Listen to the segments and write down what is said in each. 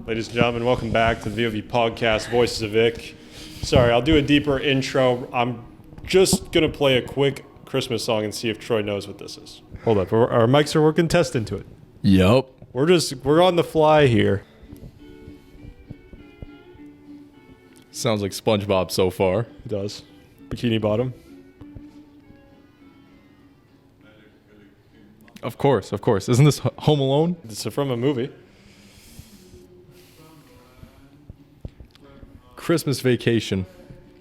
Ladies and gentlemen, welcome back to the VoV podcast, Voices of Vic. Sorry, I'll do a deeper intro. I'm just going to play a quick Christmas song and see if Troy knows what this is. Hold up, our mics are working, test into it. Yup. We're on the fly here. Sounds like SpongeBob so far. It does. Bikini Bottom. Of course. Isn't this Home Alone? It's from a movie. Christmas Vacation.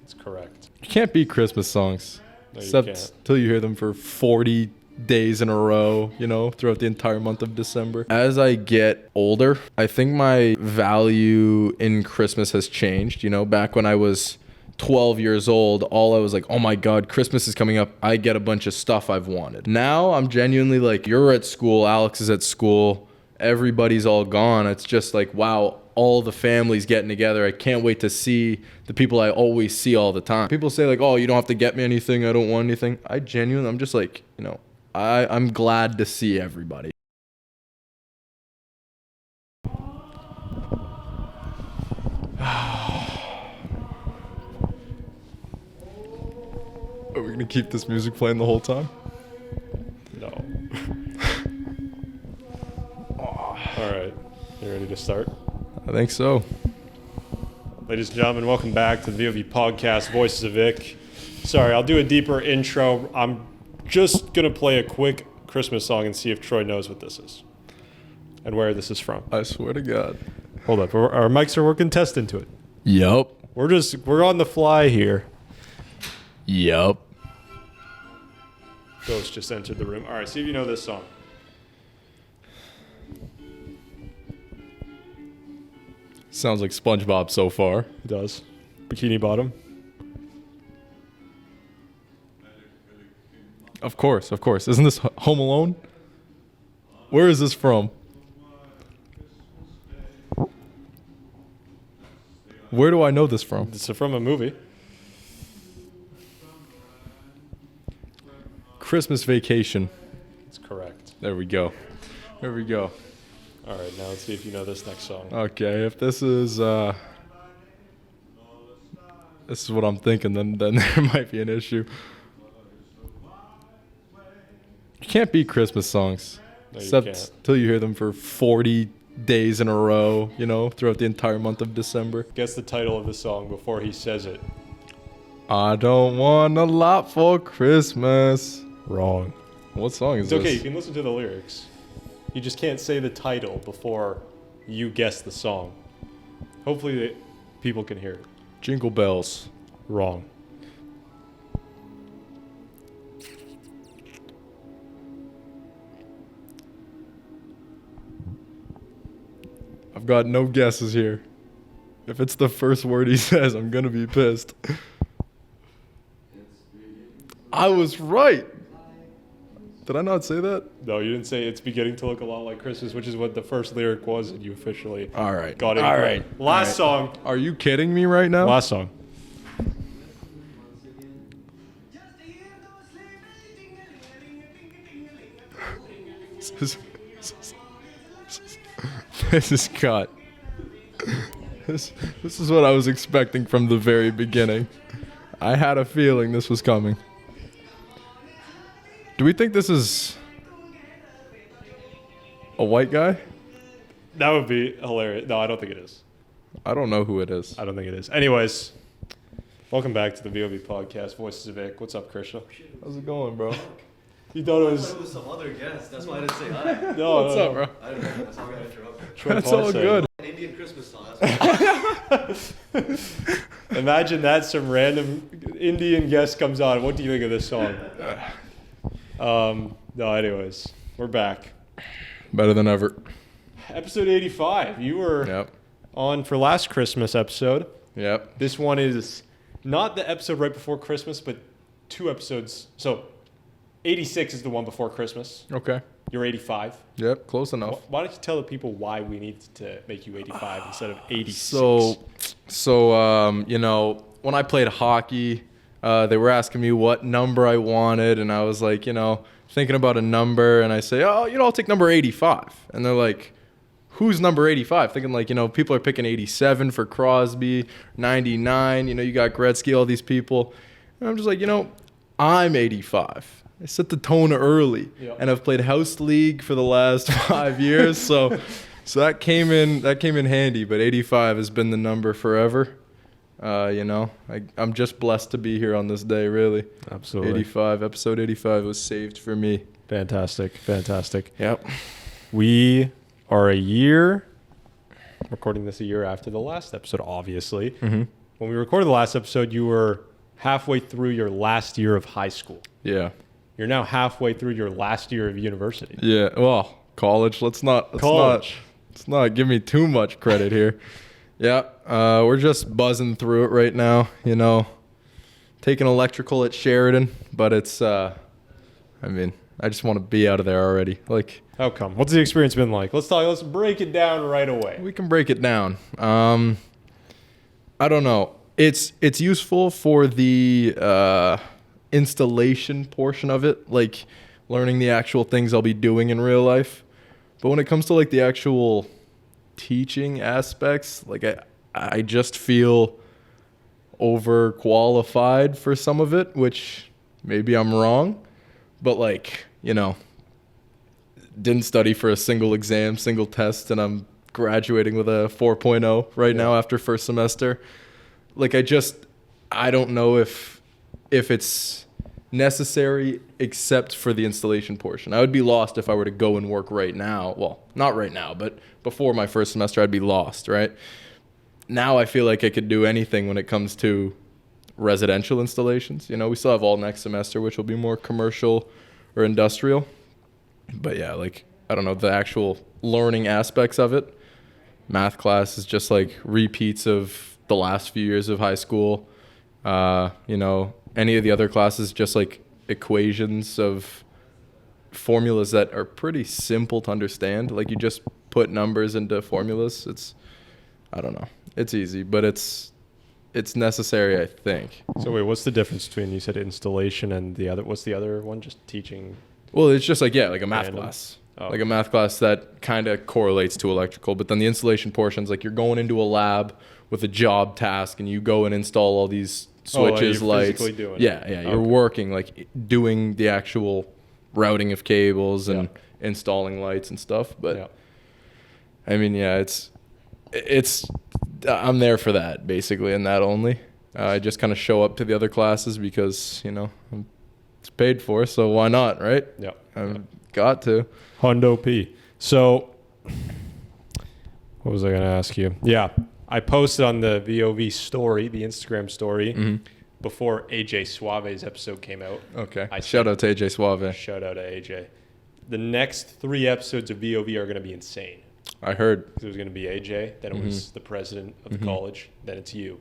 It's correct. You can't beat Christmas songs. No, you except can't. till you hear them for 40 days in a row, throughout the entire month of December. As I get older, I think my value in Christmas has changed. Back when I was 12 years old, all I was like, oh my God, Christmas is coming up. I get a bunch of stuff I've wanted. Now I'm genuinely like, you're at school, Alex is at school, everybody's all gone. It's just like, wow, all the families getting together. I can't wait to see the people I always see all the time. People say like, oh, you don't have to get me anything. I don't want anything. I'm just like, I'm glad to see everybody. Are we gonna keep this music playing the whole time? No. All right. You ready to start? I think so. Ladies and gentlemen, welcome back to the VoV podcast, Voices of Vic. Sorry, I'll do a deeper intro. I'm just going to play a quick Christmas song and see if Troy knows what this is and where this is from. I swear to God. Hold up, our mics are working, test into it. Yup. We're on the fly here. Yup. Ghost just entered the room. All right, see if you know this song. Sounds like SpongeBob so far. It does. Bikini Bottom. Of course. Isn't this Home Alone? Where is this from? Where do I know this from? It's from a movie. Christmas Vacation. It's correct. There we go. All right, now let's see if you know this next song. Okay, if this is what I'm thinking, then there might be an issue. You can't beat Christmas songs. No, you except can't. till you hear them for 40 days in a row, throughout the entire month of December. Guess the title of the song before he says it. I don't want a lot for Christmas. Wrong. What song is It's okay, this? you can listen to the lyrics. You just can't say the title before you guess the song. Hopefully people can hear it. Jingle Bells. Wrong. I've got no guesses here. If it's the first word he says, I'm gonna be pissed. I was right. Did I not say that? No, you didn't say it's beginning to look a lot like Christmas, which is what the first lyric was, and you officially All right. got it. All right. right. Last All right. song. Are you kidding me right now? Last song. This is cut. This is what I was expecting from the very beginning. I had a feeling this was coming. Do we think this is a white guy? That would be hilarious. No, I don't think it is. I don't know who it is. I don't think it is. Anyways, welcome back to the VoV podcast, Voices of Vic. What's up, Krishna? How's it going, bro? You thought it I was... thought it was some other guest. That's why I didn't say hi. No, What's no, up, bro? I didn't know. That's how I got interrupted. Troy That's all Ponce. good. An Indian Christmas song. That's what Imagine that some random Indian guest comes on. What do you think of this song? No, anyways, we're back. Better than ever. Episode 85. You were Yep. on for last Christmas episode. Yep. This one is not the episode right before Christmas, but 2 episodes. So 86 is the one before Christmas. Okay. You're 85. Yep. Close enough. Why don't you tell the people why we need to make you 85 instead of 86? So when I played hockey, they were asking me what number I wanted, and I was like, thinking about a number, and I say, I'll take number 85. And they're like, who's number 85? Thinking like, people are picking 87 for Crosby, 99, you got Gretzky, all these people. And I'm just like, I'm 85. I set the tone early, and I've played house league for the last 5 years, so that came in handy. But 85 has been the number forever. I'm just blessed to be here on this day, really. Absolutely. Episode 85 was saved for me. Fantastic. Yep. We are recording this a year after the last episode, obviously. Mm-hmm. When we recorded the last episode, you were halfway through your last year of high school. Yeah. You're now halfway through your last year of university. Yeah. Well, college. Let's not give me too much credit here. Yeah. We're just buzzing through it right now. Taking electrical at Sheridan, but it's. I just want to be out of there already. Like. How come? What's the experience been like? Let's break it down right away. We can break it down. I don't know. It's useful for the installation portion of it, like learning the actual things I'll be doing in real life. But when it comes to like the actual teaching aspects, like I just feel overqualified for some of it, which maybe I'm wrong, but like, didn't study for a single exam, single test, and I'm graduating with a 4.0 right now after first semester. Like I don't know if it's necessary except for the installation portion. I would be lost if I were to go and work right now. Well, not right now, but before my first semester, I'd be lost, right? Now I feel like I could do anything when it comes to residential installations. We still have all next semester, which will be more commercial or industrial. But yeah, like, I don't know, the actual learning aspects of it. Math class is just like repeats of the last few years of high school. Any of the other classes, just like equations of formulas that are pretty simple to understand. Like you just put numbers into formulas. I don't know. It's easy, but it's necessary, I think. So wait, what's the difference between, you said installation and what's the other one? Just teaching? Well, it's just like a math Random. class. Oh. Like a math class that kind of correlates to electrical. But then the installation portion's like you're going into a lab with a job task and you go and install all these switches, you're lights. physically doing it. Yeah. You're working, like doing the actual routing of cables and installing lights and stuff. But it's I'm there for that basically, and that only. I just kind of show up to the other classes because it's paid for, so why not, right? Yeah. I've got to. Hondo P. So, what was I going to ask you? Yeah, I posted on the VoV story, the Instagram story, before AJ Suave's episode came out. Okay. Shout out to AJ Suave. Shout out to AJ. The next 3 episodes of VoV are going to be insane. I heard. It was going to be AJ, then it was the president of the college, then it's you.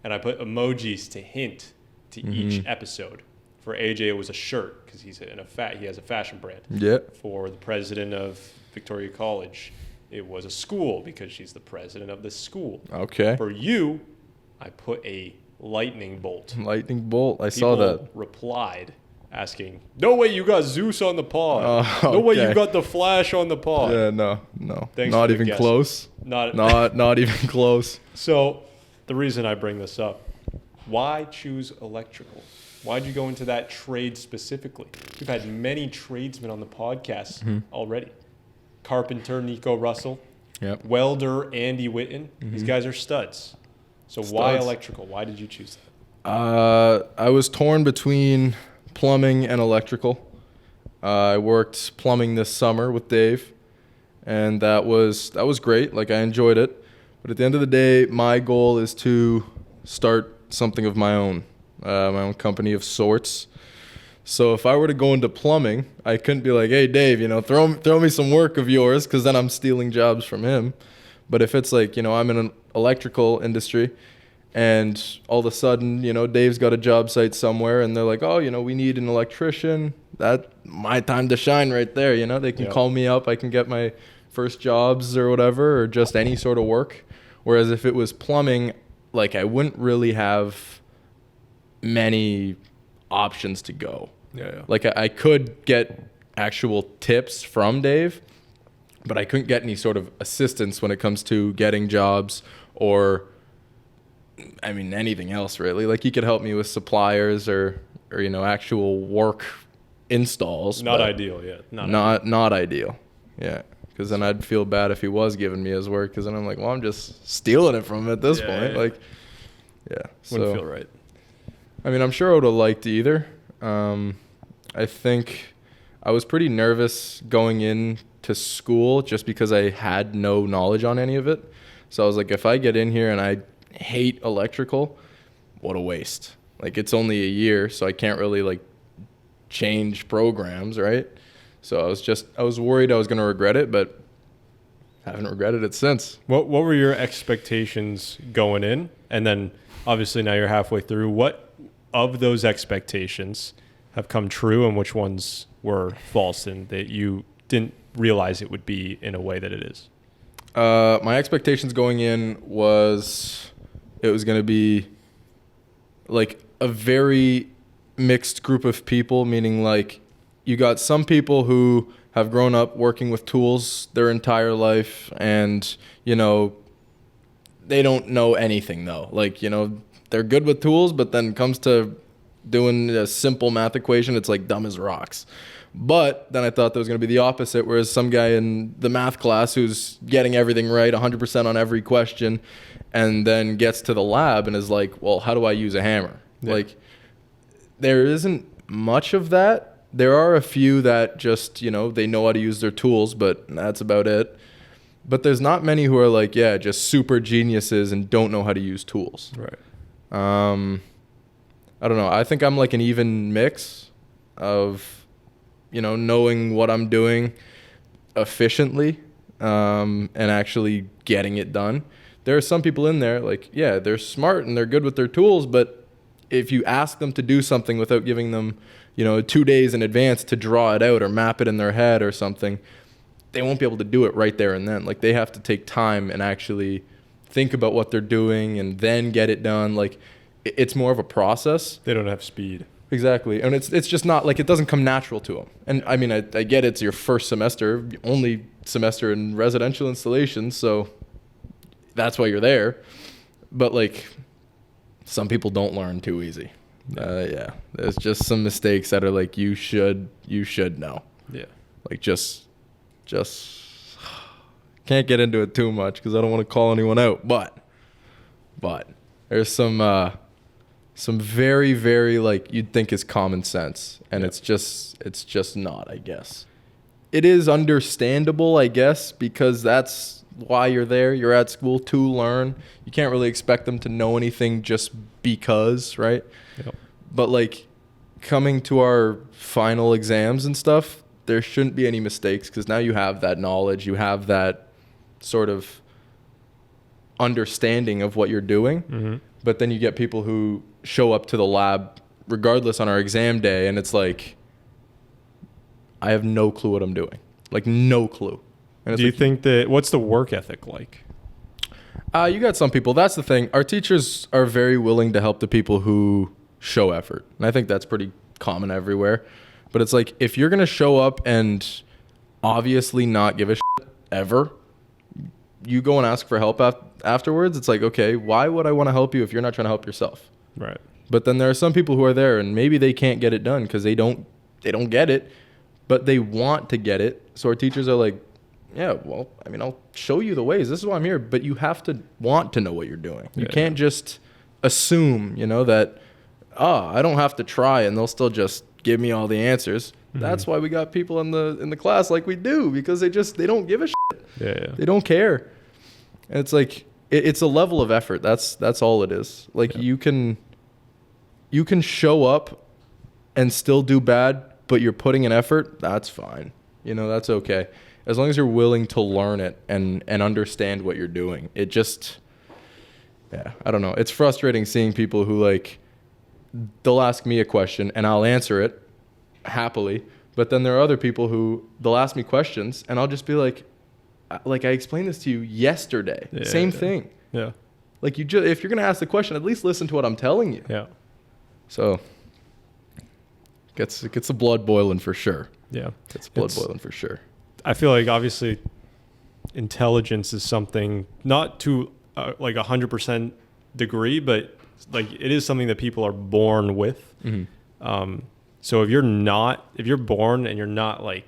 And I put emojis to hint to each episode. For AJ, it was a shirt because he has a fashion brand. Yeah. For the president of Victoria College, it was a school because she's the president of the school. Okay. For you, I put a lightning bolt. Lightning bolt. I saw that. People replied asking, "No way you got Zeus on the pod. Oh, No way okay. you got the Flash on the pod." Yeah, no. Thanks Not for the even guess. close. Not even close. So the reason I bring this up, why choose electrical? Why'd you go into that trade specifically? We've had many tradesmen on the podcast already. Carpenter, Nico Russell. Yep. Welder, Andy Witten. These guys are studs. So why electrical? Why did you choose that? I was torn between plumbing and electrical. I worked plumbing this summer with Dave, and that was great. Like, I enjoyed it. But at the end of the day, my goal is to start something of my own company of sorts. So if I were to go into plumbing, I couldn't be like, "Hey, Dave, throw me some work of yours," because then I'm stealing jobs from him. But if it's like, I'm in an electrical industry, and all of a sudden, Dave's got a job site somewhere, and they're like, "Oh, we need an electrician." That's my time to shine right there. They can call me up. I can get my first jobs or whatever, or just any sort of work. Whereas if it was plumbing, like, I wouldn't really have many options to go. Yeah. Like, I could get actual tips from Dave, but I couldn't get any sort of assistance when it comes to getting jobs or, I mean, anything else really. Like, he could help me with suppliers or actual work installs. Not ideal yet. Not ideal. Yeah. Because then I'd feel bad if he was giving me his work, because then I'm like, well, I'm just stealing it from him at this point. Yeah. Like, yeah. Wouldn't feel right. I mean, I'm sure I would have liked either. I think I was pretty nervous going into school just because I had no knowledge on any of it. So I was like, if I get in here and I hate electrical, what a waste. Like, it's only a year, so I can't really like change programs, right? So I was worried I was going to regret it, but haven't regretted it since. What were your expectations going in? And then obviously now you're halfway through. What of those expectations have come true, and which ones were false and that you didn't realize it would be in a way that it is? My expectations going in was it was going to be like a very mixed group of people, meaning like you got some people who have grown up working with tools their entire life, and they don't know anything though. Like, they're good with tools, but then it comes to doing a simple math equation, it's like dumb as rocks. But then I thought there was going to be the opposite, whereas some guy in the math class who's getting everything right 100% on every question, and then gets to the lab and is like, well, how do I use a hammer? Yeah. Like, there isn't much of that. There are a few that just, they know how to use their tools, but that's about it. But there's not many who are like, yeah, just super geniuses and don't know how to use tools. Right. I don't know. I think I'm like an even mix of, knowing what I'm doing efficiently, and actually getting it done. There are some people in there, like, yeah, they're smart and they're good with their tools, but if you ask them to do something without giving them, 2 days in advance to draw it out or map it in their head or something, they won't be able to do it right there and then. Like, they have to take time and actually think about what they're doing and then get it done. Like, it's more of a process. They don't have speed. Exactly. And it's just not like, it doesn't come natural to them. And I mean, I get it's your first semester, only semester in residential installations, so that's why you're there. But like, some people don't learn too easy. Yeah. There's just some mistakes that are like, you should know. Yeah. Like, just can't get into it too much because I don't want to call anyone out. But there's some very, very, like, you'd think is common sense, and it's just not, I guess. It is understandable, I guess, because that's why you're there. You're at school to learn. You can't really expect them to know anything just because, right? Yep. But like, coming to our final exams and stuff, there shouldn't be any mistakes, because now you have that knowledge, you have that sort of understanding of what you're doing. Mm-hmm. But then you get people who show up to the lab regardless on our exam day, and it's like, I have no clue what I'm doing. Like, no clue. And do you think that, what's the work ethic like? You got some people. That's the thing. Our teachers are very willing to help the people who show effort. And I think that's pretty common everywhere. But it's like, if you're going to show up and obviously not give a shit ever, you go and ask for help afterwards. It's like, okay, why would I want to help you if you're not trying to help yourself? Right. But then there are some people who are there and maybe they can't get it done because they don't get it, but they want to get it. So our teachers are like, yeah, well, I mean, I'll show you the ways. This is why I'm here. But you have to want to know what you're doing. You can't just assume, that, I don't have to try and they'll still just give me all the answers. Mm-hmm. That's why we got people in the class like we do, because they don't give a shit. Yeah. They don't care. And it's like, it's a level of effort. That's all it is. Like, you can show up and still do bad, but you're putting in effort. That's fine. That's okay. As long as you're willing to learn it and understand what you're doing. It just, I don't know. It's frustrating seeing people who, like, they'll ask me a question and I'll answer it happily. But then there are other people who they'll ask me questions and I'll just be like I explained this to you yesterday. Same thing. Yeah. Like, if you're going to ask the question, at least listen to what I'm telling you. Yeah. So it gets the blood boiling for sure. Yeah. It's blood boiling for sure. I feel like, obviously, intelligence is something not to like 100% degree, but like it is something that people are born with. So if you're born and you're not like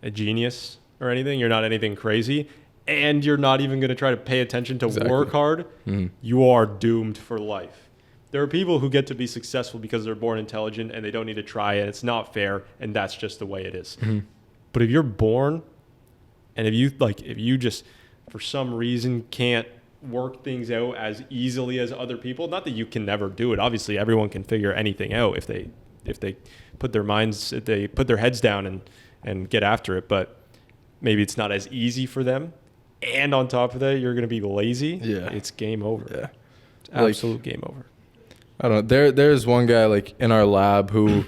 a genius or anything, you're not anything crazy, and you're not even going to try to pay attention to work hard, you are doomed for life. There are people who get to be successful because they're born intelligent and they don't need to try, and it's not fair, and that's just the way it is. But if you're born, and if you just for some reason can't work things out as easily as other people, not that you can never do it. Obviously, everyone can figure anything out if they put their heads down and get after it. But maybe it's not as easy for them. And on top of that, you're going to be lazy. Yeah. It's game over. Yeah. It's absolute game over. I don't know. There's one guy like in our lab who,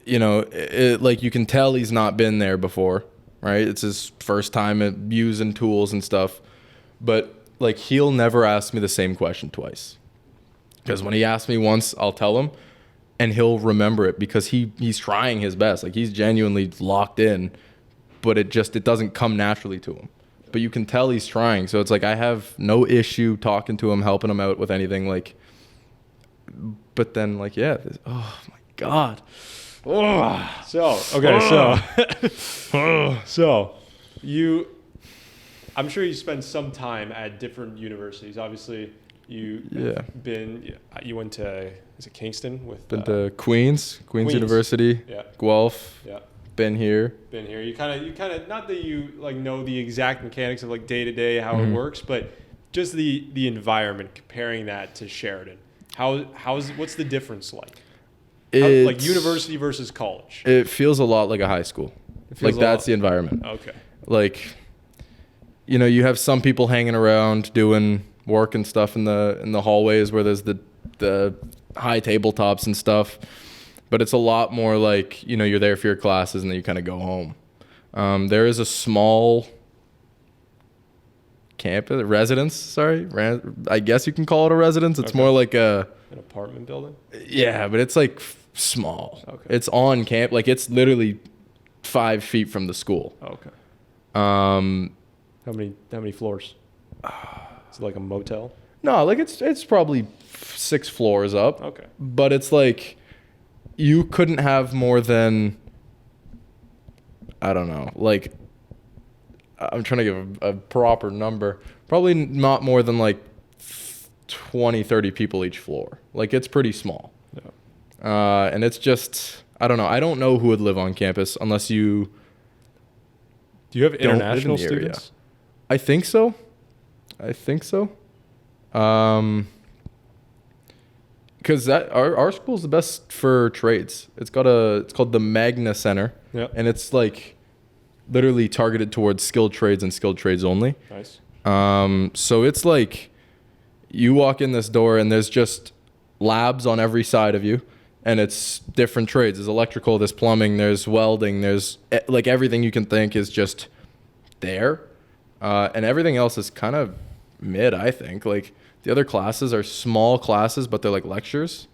you know, like you can tell he's not been there before, right? It's his first time at using tools and stuff. But like he'll never ask me the same question twice. Because when he asks me once, I'll tell him and he'll remember it because he's trying his best. Like he's genuinely locked in, but it doesn't come naturally to him. But you can tell he's trying. So it's like I have no issue talking to him, helping him out with anything. Like, but then like, yeah, oh my God. Oh. So I'm sure you spent some time at different universities. Obviously, you went to, is it Kingston? Been to Queens University, Guelph. Yeah. Been here. You kind of not that you like know the exact mechanics of like day to day how it works, but just the environment. Comparing that to Sheridan, what's the difference like? Like university versus college. It feels a lot like a high school. Like that's the environment. Okay. Like, you know, you have some people hanging around doing work and stuff in the hallways where there's the high tabletops and stuff. But it's a lot more like, you know, you're there for your classes and then you kind of go home. There is a small residence. I guess you can call it a residence. It's more like an apartment building. Yeah, but it's like small. Okay. It's on camp. Like it's literally 5 feet from the school. Okay. How many floors? Is it like a motel? No, like it's probably 6 floors up. Okay. But it's like you couldn't have more than, I don't know, like I'm trying to give a proper number. Probably not more than like 20, 30 people each floor. Like it's pretty small. Yeah. And it's just, I don't know. I don't know who would live on campus unless you. Do you have international students? I think so. Because our school is the best for trades. It's called the Magna Center. Yep. And it's like literally targeted towards skilled trades and skilled trades only. Nice. So it's like you walk in this door and there's just labs on every side of you, and it's different trades. There's electrical, there's plumbing, there's welding, there's like everything you can think is just there. And everything else is kind of mid, I think. Like the other classes are small classes, but they're like lectures.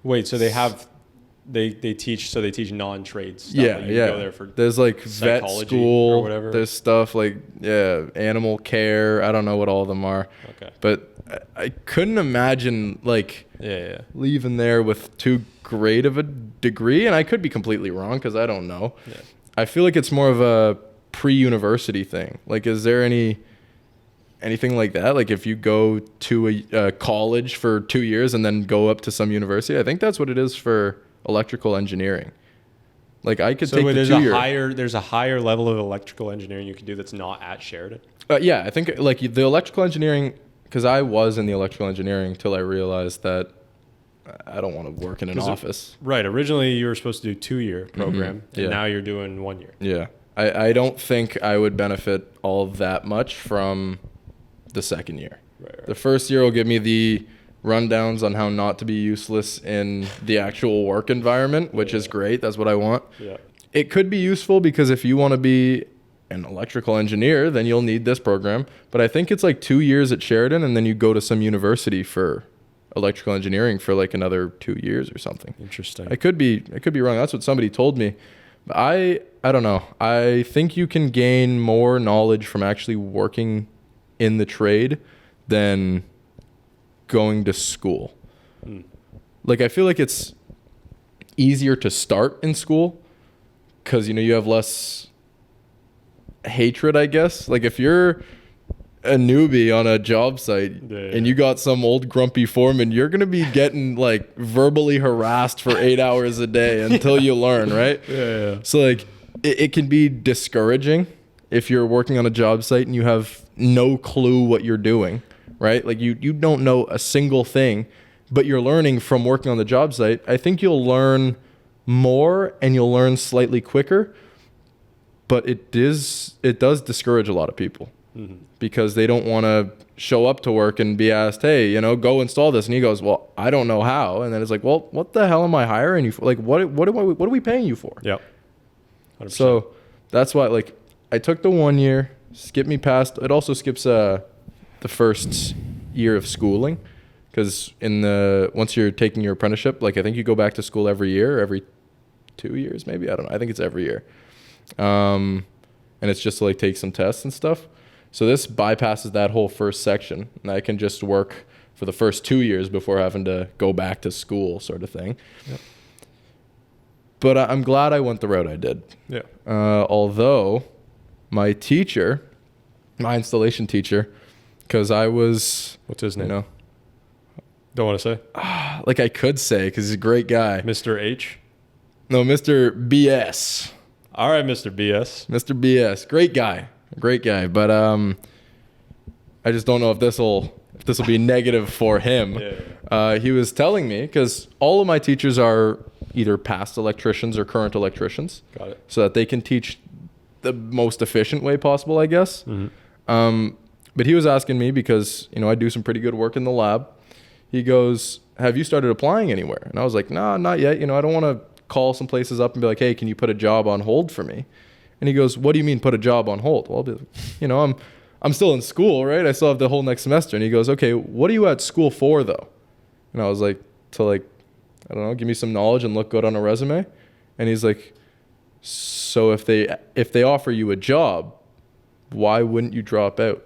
Wait, so they teach non-trades stuff. Yeah, like you yeah. Go there for there's like vet school or whatever. There's stuff like animal care. I don't know what all of them are. Okay. But I couldn't imagine like leaving there with too great of a degree, and I could be completely wrong because I don't know. Yeah. I feel like it's more of a pre-university thing. Like, is there anything like that? Like if you go to a college for 2 years and then go up to some university, I think that's what it is for electrical engineering. Like I could take the 2 year. There's a higher level of electrical engineering you can do that's not at Sheridan. Yeah, I think like the electrical engineering, because I was in the electrical engineering till I realized that I don't want to work in an office. Right. Originally you were supposed to do 2-year program, and now you're doing 1 year. Yeah. I don't think I would benefit all that much from the second year. Right. The first year will give me the rundowns on how not to be useless in the actual work environment, which is great. That's what I want. Yeah. It could be useful because if you want to be an electrical engineer, then you'll need this program. But I think it's like 2 years at Sheridan, and then you go to some university for electrical engineering for like another 2 years or something. Interesting. I could be wrong. That's what somebody told me. But I don't know. I think you can gain more knowledge from actually working in the trade than going to school. Like, I feel like it's easier to start in school because, you know, you have less hatred, I guess. Like, if you're a newbie on a job site and you got some old grumpy foreman, you're going to be getting, like, verbally harassed for 8 hours a day until you learn, right? Yeah. So, like, it can be discouraging if you're working on a job site and you have no clue what you're doing, right? Like, you don't know a single thing, but you're learning from working on the job site. I think you'll learn more and you'll learn slightly quicker, but it does discourage a lot of people because they don't want to show up to work and be asked, hey, you know, go install this. And he goes, well, I don't know how. And then it's like, well, what the hell am I hiring you for? Like, what are we paying you for? Yep. 100%. So that's why, like, I took the 1 year, skipped me past. It also skips the first year of schooling because once you're taking your apprenticeship, like, I think you go back to school every year, every 2 years, maybe. I don't know. I think it's every year. And it's just to, like, take some tests and stuff. So this bypasses that whole first section, and I can just work for the first 2 years before having to go back to school, sort of thing. Yep. But I'm glad I went the route I did. Yeah. Although my teacher, my installation teacher, because I was... What's his name? You know, don't want to say? like, I could say, because he's a great guy. Mr. H? No, Mr. BS. All right, Mr. BS. Mr. BS. Great guy. But I just don't know if this will be negative for him. Yeah. He was telling me, because all of my teachers are either past electricians or current electricians. Got it. So that they can teach the most efficient way possible, I guess. But he was asking me because, you know, I do some pretty good work in the lab. He goes, have you started applying anywhere? And I was like, no, not yet. You know, I don't want to call some places up and be like, hey, can you put a job on hold for me? And he goes, what do you mean put a job on hold? Well, I'll be like, you know, I'm still in school, right? I still have the whole next semester. And he goes, okay, what are you at school for, though? And I was like, to, like, I don't know, give me some knowledge and look good on a resume. And he's like, so if they offer you a job, why wouldn't you drop out?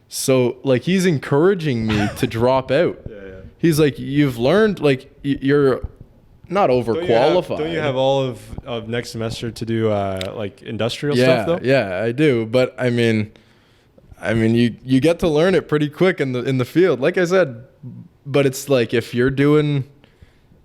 So, like, he's encouraging me to drop out. Yeah. He's like, you've learned, like, you're not overqualified. Don't you have all of next semester to do like industrial stuff though? Yeah, I do. But I mean, you get to learn it pretty quick in the field. Like I said, but it's like if you're doing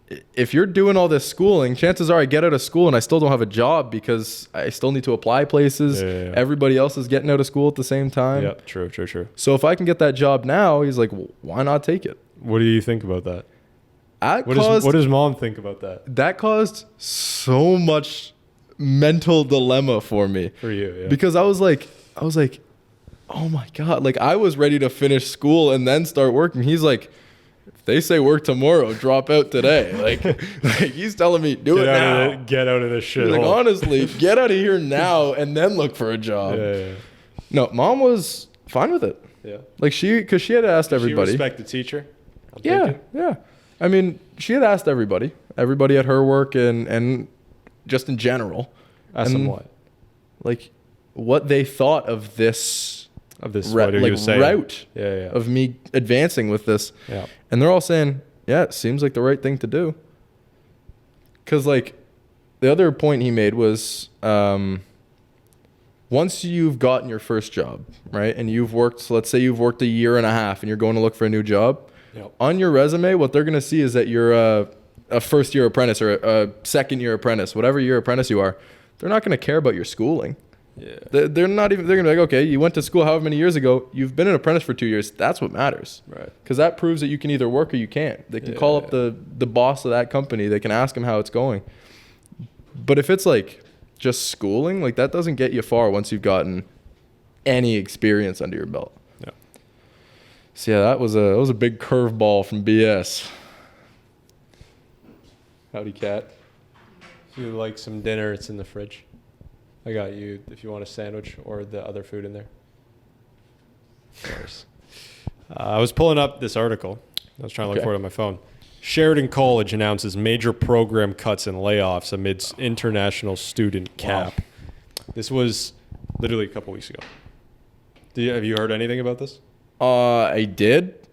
all this schooling, chances are I get out of school and I still don't have a job because I still need to apply places. Yeah. Everybody else is getting out of school at the same time. Yeah, true. So if I can get that job now, he's like, well, why not take it? What do you think about that? What does mom think about that? That caused so much mental dilemma for me. For you, yeah. Because I was like, oh my God. Like, I was ready to finish school and then start working. He's like, if they say work tomorrow, drop out today. Like he's telling me, do it now. Get out of this shit. Like, honestly, get out of here now and then look for a job. Yeah. No, mom was fine with it. Yeah. Like, because she had asked everybody. She respect the teacher? Yeah. I mean, she had asked everybody at her work and just in general. Ask them what? Like, what they thought of this what he was saying. route of of me advancing with this. Yeah. And they're all saying, yeah, it seems like the right thing to do. Because, like, the other point he made was once you've gotten your first job, right, and let's say you've worked a year and a half and you're going to look for a new job, on your resume, what they're going to see is that you're a first-year apprentice or a second-year apprentice, whatever year apprentice you are. They're not going to care about your schooling. Yeah. They're going to be like, okay, you went to school however many years ago. You've been an apprentice for 2 years. That's what matters. Right. Because that proves that you can either work or you can't. They can call up the boss of that company. They can ask him how it's going. But if it's like just schooling, like, that doesn't get you far once you've gotten any experience under your belt. Yeah. So yeah, that was a big curveball from BS. Howdy, cat. If you like some dinner, it's in the fridge. I got you if you want a sandwich or the other food in there. Of course. I was pulling up this article. I was trying to look for it on my phone. Sheridan College announces major program cuts and layoffs amidst international student cap. Wow. This was literally a couple weeks ago. Have you heard anything about this? I did.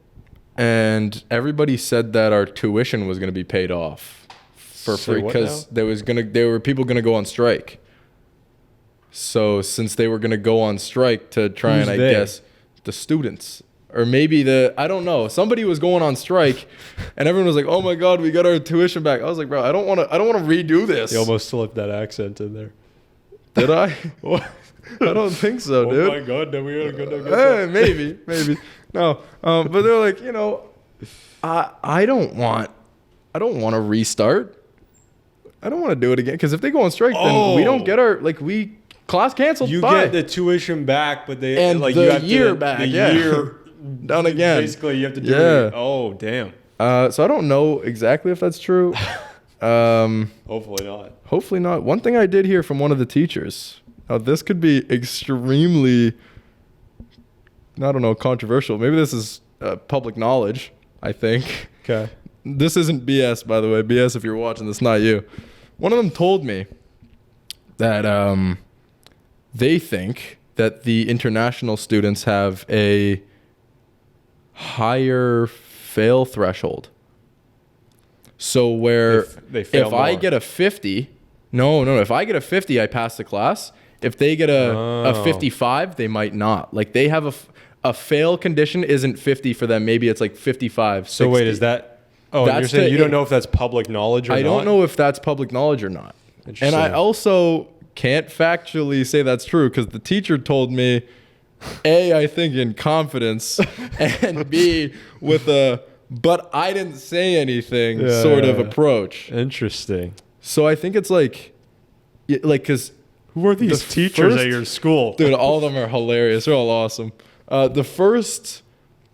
And everybody said that our tuition was going to be paid off for free because there were people going to go on strike. So since they were going to go on strike to try and I guess the students or maybe I don't know, somebody was going on strike and everyone was like, "Oh my God, we got our tuition back." I was like, "Bro, I don't want to redo this." You almost slipped that accent in there. Did I? I don't think so, dude. Oh my God, no, we gotta go. Maybe. No, but they're like, I don't want to restart. I don't want to do it again because if they go on strike, then we don't get our class canceled. You get the tuition back, but they and you the have year to, back. The yeah. year done again. Basically, you have to do it. Oh, damn. So I don't know exactly if that's true. Hopefully not. Hopefully not. One thing I did hear from one of the teachers. Now this could be extremely, I don't know, controversial. Maybe this is public knowledge. I think. Okay. This isn't BS, by the way. BS, if you're watching this, not you. One of them told me that they think that the international students have a higher fail threshold. So where if I get a 50, if I get a 50, I pass the class. If they get a 55, they might not. Like they have a fail condition isn't 50 for them. Maybe it's like 55, 60. So wait, is that... Oh, you're saying you don't know if that's public knowledge or not? I don't know if that's public knowledge or not. And I also can't factually say that's true because the teacher told me, A, I think in confidence, and B, with a but I didn't say anything sort of approach. Interesting. So I think it's because... Who are these teachers at your school? Dude, all of them are hilarious. They're all awesome. The first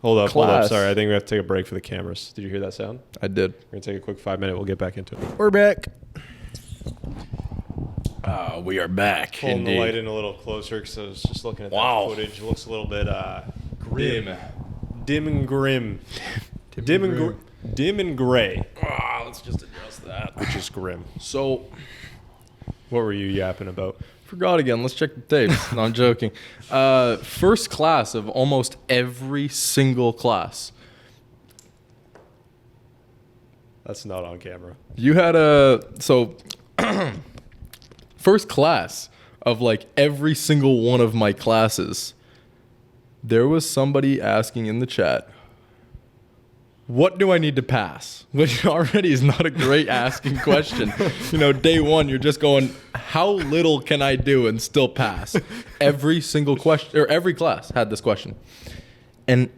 Hold up. Sorry, I think we have to take a break for the cameras. Did you hear that sound? I did. We're going to take a quick 5-minute. We'll get back into it. We're back. We are back. Pulling the light in a little closer because I was just looking at that footage. It looks a little bit grim. Dim and grim. Dim and gray. Let's just adjust that. Which is grim. So... What were you yapping about? Forgot again. Let's check the tapes. No, I'm joking. First class of almost every single class. That's not on camera. You had first class of every single one of my classes. There was somebody asking in the chat, what do I need to pass? Which already is not a great asking question. Day one, you're just going, how little can I do and still pass? Every single question, or every class had this question. And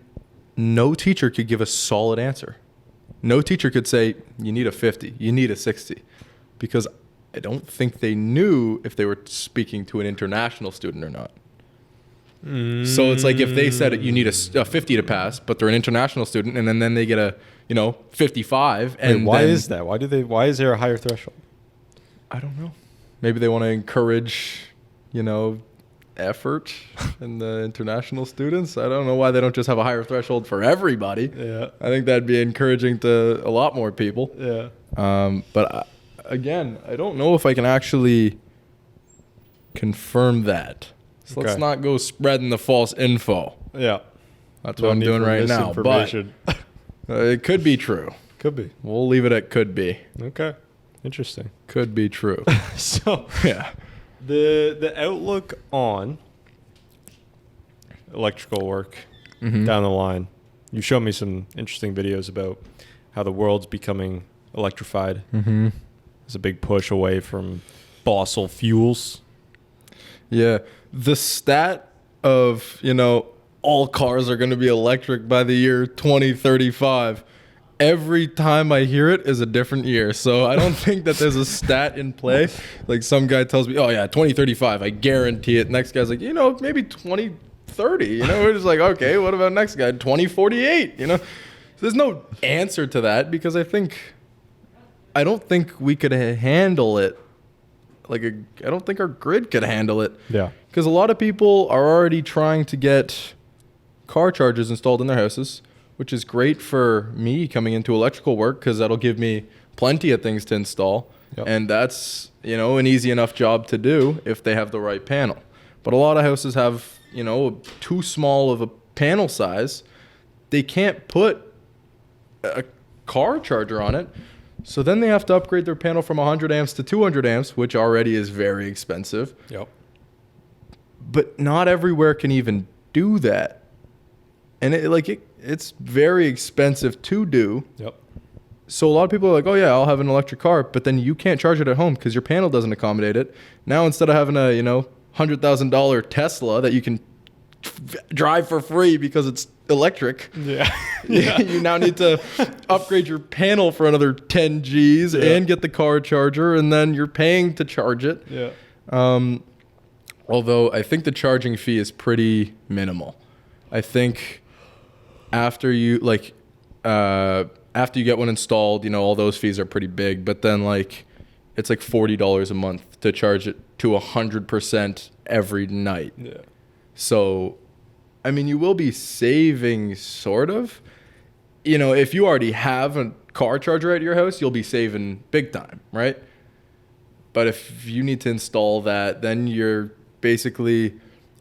no teacher could give a solid answer. No teacher could say, you need a 50, you need a 60. Because I don't think they knew if they were speaking to an international student or not. So it's like if they said you need a 50 to pass, but they're an international student, and then they get a 55. And why is that? Why is there a higher threshold? I don't know. Maybe they want to encourage effort in the international students. I don't know why they don't just have a higher threshold for everybody. Yeah, I think that'd be encouraging to a lot more people. Yeah. But again, I don't know if I can actually confirm that. So let's not go spreading the false info. Yeah. That's what I'm doing right now. But it could be true. Could be. We'll leave it at could be. Okay. Interesting. Could be true. So yeah. The outlook on electrical work down the line. You showed me some interesting videos about how the world's becoming electrified. Mm-hmm. There's a big push away from fossil fuels. Yeah. The stat of, all cars are going to be electric by the year 2035. Every time I hear it is a different year. So I don't think that there's a stat in play. Like some guy tells me, oh yeah, 2035, I guarantee it. Next guy's like, maybe 2030. We're just like, okay, what about next guy? 2048, So there's no answer to that because I don't think we could handle it. I don't think our grid could handle it. Yeah. Because a lot of people are already trying to get car chargers installed in their houses. which is great for me coming into electrical work because that'll give me plenty of things to install. Yep. And that's, an easy enough job to do if they have the right panel. But a lot of houses have, too small of a panel size. They can't put a car charger on it. So then they have to upgrade their panel from 100 amps to 200 amps, which already is very expensive. Yep. But not everywhere can even do that. And it's very expensive to do. Yep. So a lot of people are like, oh yeah, I'll have an electric car, but then you can't charge it at home because your panel doesn't accommodate it. Now instead of having a, $100,000 Tesla that you can drive for free because it's electric. Yeah. You now need to upgrade your panel for another 10 G's and get the car charger, and then you're paying to charge it. Yeah. Although I think the charging fee is pretty minimal. I think after you get one installed, all those fees are pretty big, but then it's like $40 a month to charge it to 100% every night. Yeah. So, I mean, you will be saving sort of. If you already have a car charger at your house, you'll be saving big time, right? But if you need to install that, then you're basically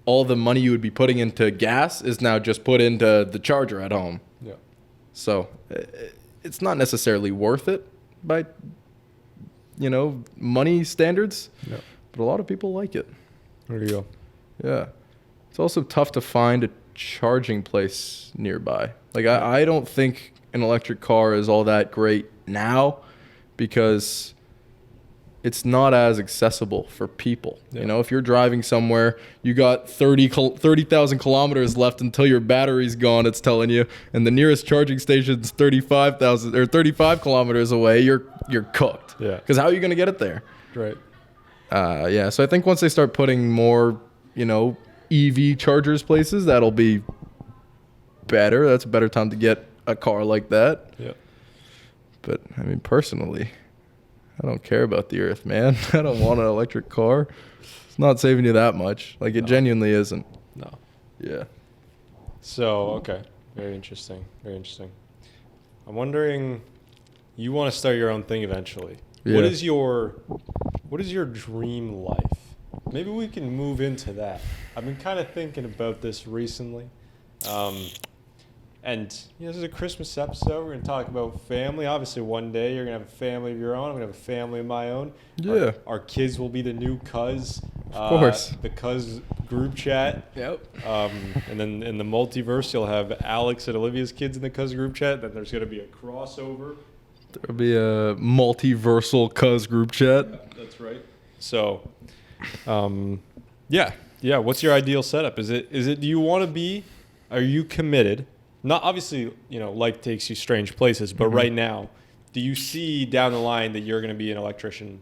all the money you would be putting into gas is now just put into the charger at home. Yeah. So, it's not necessarily worth it by, money standards. Yeah. But a lot of people like it. There you go. Yeah. It's also tough to find a charging place nearby. I don't think an electric car is all that great now because it's not as accessible for people. Yeah. If you're driving somewhere, you got 30,000 kilometers left until your battery's gone, it's telling you, and the nearest charging station's 35,000 or 35 kilometers away, you're cooked. Yeah. Because how are you going to get it there? Right. So I think once they start putting more, EV chargers places, that'll be better. That's a better time to get a car like that. Yeah. But I mean, personally, I don't care about the earth, man. I don't want an electric car. It's not saving you that much. It genuinely isn't. No. Yeah. So, okay. Very interesting. Very interesting. I'm wondering, you want to start your own thing eventually. Yeah. What is your dream life? Maybe we can move into that. I've been kind of thinking about this recently. And this is a Christmas episode. We're going to talk about family. Obviously, one day you're going to have a family of your own. I'm going to have a family of my own. Yeah. Our kids will be the new cuz. Of course. The cuz group chat. Yep. And then in the multiverse, you'll have Alex and Olivia's kids in the cuz group chat. Then there's going to be a crossover. There'll be a multiversal cuz group chat. Yeah, that's right. So, yeah. What's your ideal setup? Is it? Do you want to be? Are you committed? Not obviously, life takes you strange places, but right now, do you see down the line that you're going to be an electrician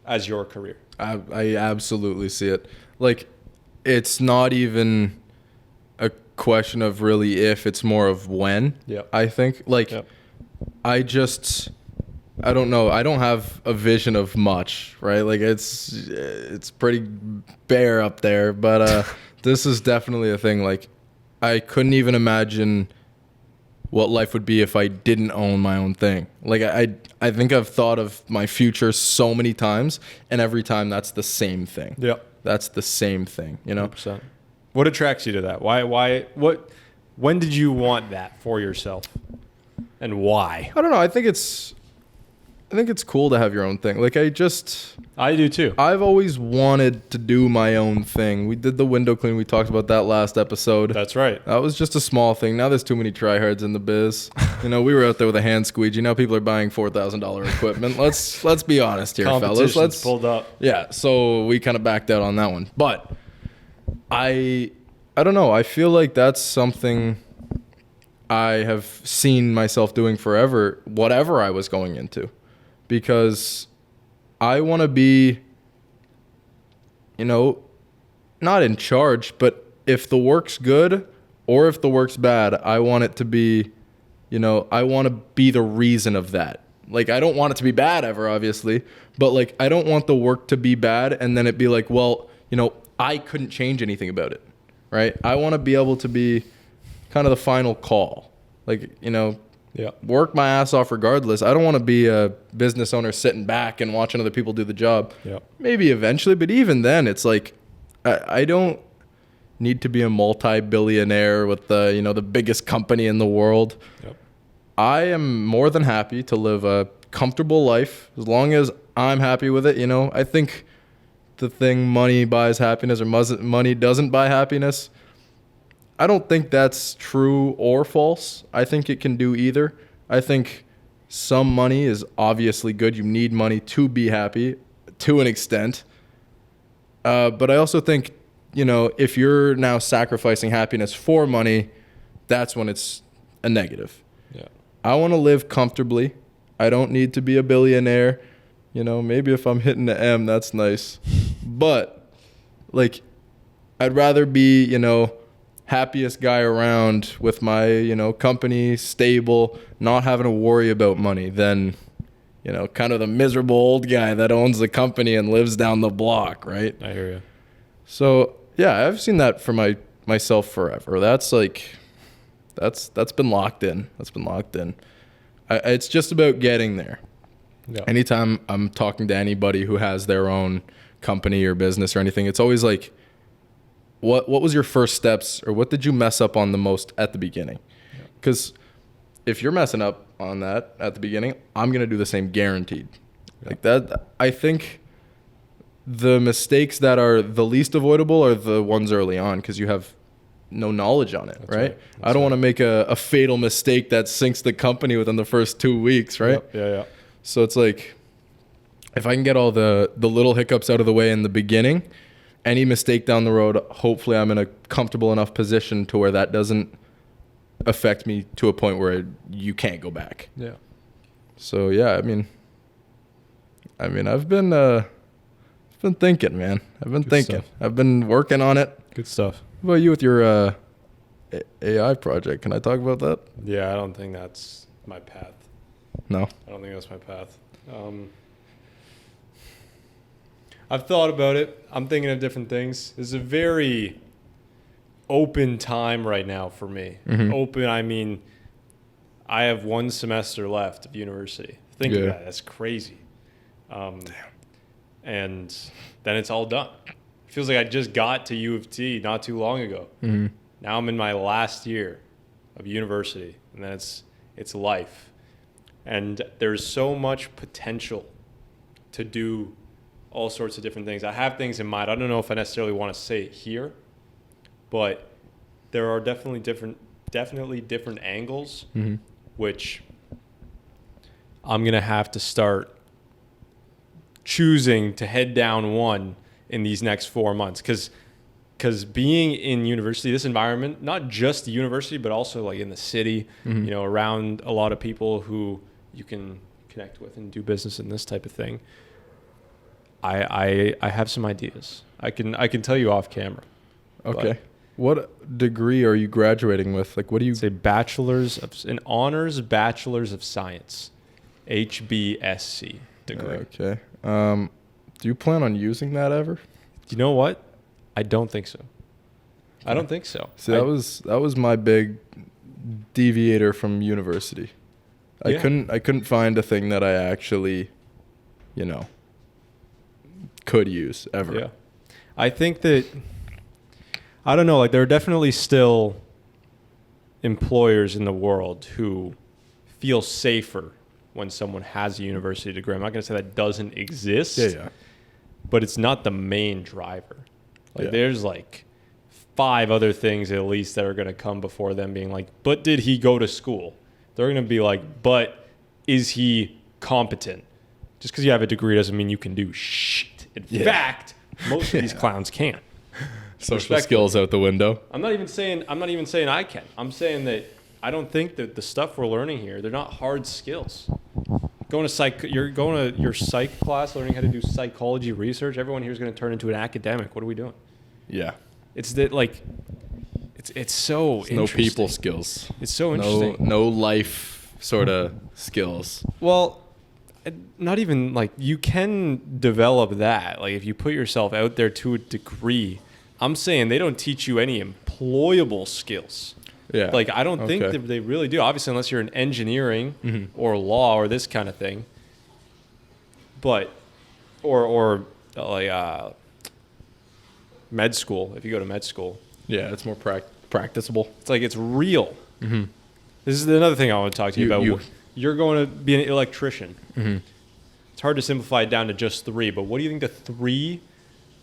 as your career? I absolutely see it. It's not even a question of really if, it's more of when. Yeah. I think. Yep. I don't know. I don't have a vision of much, right? It's pretty bare up there, but this is definitely a thing. I couldn't even imagine what life would be if I didn't own my own thing. I think I've thought of my future so many times, and every time that's the same thing. Yeah. That's the same thing, 100%. What attracts you to that? When did you want that for yourself? And why? I don't know. I think it's cool to have your own thing. I do too. I've always wanted to do my own thing. We did the window clean. We talked about that last episode. That's right. That was just a small thing. Now there's too many tryhards in the biz. We were out there with a hand squeegee. Now people are buying $4,000 equipment. Let's be honest here, fellas. Let's pulled up. Yeah. So we kind of backed out on that one. But I don't know. I feel like that's something I have seen myself doing forever, whatever I was going into. Because I want to be, not in charge, but if the work's good or if the work's bad, I want it to be, I want to be the reason of that. I don't want it to be bad ever, obviously, but I don't want the work to be bad and then it be well, I couldn't change anything about it, right? I want to be able to be kind of the final call. Like, you know, Yeah. work my ass off regardless. I don't want to be a business owner sitting back and watching other people do the job. Yeah. Maybe eventually, but even then, it's like I don't need to be a multi-billionaire with the, you know, the biggest company in the world. Yep. I am more than happy to live a comfortable life as long as I'm happy with it. You know, I think the thing money buys happiness or money doesn't buy happiness, I don't think that's true or false. I think it can do either. I think some money is obviously good. You need money to be happy to an extent. But I also think, you know, if you're now sacrificing happiness for money, that's when it's a negative. Yeah. I want to live comfortably. I don't need to be a billionaire. You know, maybe if I'm hitting the M, that's nice. But, like, I'd rather be, you know, happiest guy around with my, you know, company, stable, not having to worry about money than, you know, kind of the miserable old guy that owns the company and lives down the block, right? I hear you. So, yeah, I've seen that for myself forever. That's like, that's been locked in. That's been locked in. It's just about getting there. Yeah. Anytime I'm talking to anybody who has their own company or business or anything, it's always like, what was your first steps, or what did you mess up on the most at the beginning? Because if you're messing up on that at the beginning, I'm going to do the same, guaranteed. Yeah. Like that, I think the mistakes that are the least avoidable are the ones early on, because you have no knowledge on it, right? I don't want to make a fatal mistake that sinks the company within the first 2 weeks, right? Yep. Yeah, yeah. So it's like, if I can get all the little hiccups out of the way in the beginning, any mistake down the road, hopefully I'm in a comfortable enough position to where that doesn't affect me to a point where you can't go back. Yeah. So yeah, I mean, I've been thinking, man. I've been thinking. Stuff. I've been working on it. Good stuff. What about you with your AI project? Can I talk about that? Yeah, I don't think that's my path. No. I don't think that's my path. I've thought about it. I'm thinking of different things. This is a very open time right now for me. Mhm. Open, I mean, I have 1 semester left of university. Think of Yeah. that. That's crazy. And then it's all done. It feels like I just got to U of T not too long ago. Mm-hmm. Now I'm in my last year of university, and then it's life. And there's so much potential to do all sorts of different things. I have things in mind. I don't know if I necessarily want to say it here, but there are definitely different angles, Mm-hmm. which I'm going to have to start choosing to head down one in these next 4 months. Because being in university, this environment, not just the university, but also like in the city, Mm-hmm. you know, around a lot of people who you can connect with and do business and this type of thing. I have some ideas. I can tell you off camera. Okay. What degree are you graduating with? Like, what do you It's an honors bachelor's of science, HBSC degree. Okay. Do you plan on using that ever? You know what? I don't think so. I don't think so. See, that was my big deviator from university. Yeah. I couldn't find a thing that I actually, you know, could use ever. Yeah. I think that, I don't know, like there are definitely still employers in the world who feel safer when someone has a university degree. I'm not going to say that doesn't exist, Yeah. but it's not the main driver. Like Yeah. there's like 5 other things at least that are going to come before them being like, but did he go to school? They're going to be like, but is he competent? Just because you have a degree doesn't mean you can do shit. In fact, most of these clowns can't. Social skills out the window. I'm not even saying I can. I'm saying that I don't think that the stuff we're learning here, they're not hard skills. You're going to your psych class, learning how to do psychology research. Everyone here is going to turn into an academic. What are we doing? Yeah. It's that like, it's so No interesting. people skills. It's so interesting. No life sort of skills. Well, not even like you can develop that. Like if you put yourself out there to a degree, I'm saying they don't teach you any employable skills. Yeah. Like, I don't think Okay. that they really do. Obviously, unless you're in engineering or law or this kind of thing. But, or like med school, if you go to med school. Yeah, it's more practicable. It's like it's real. This is another thing I want to talk to you about. You're going to be an electrician. It's hard to simplify it down to just 3, but what do you think the 3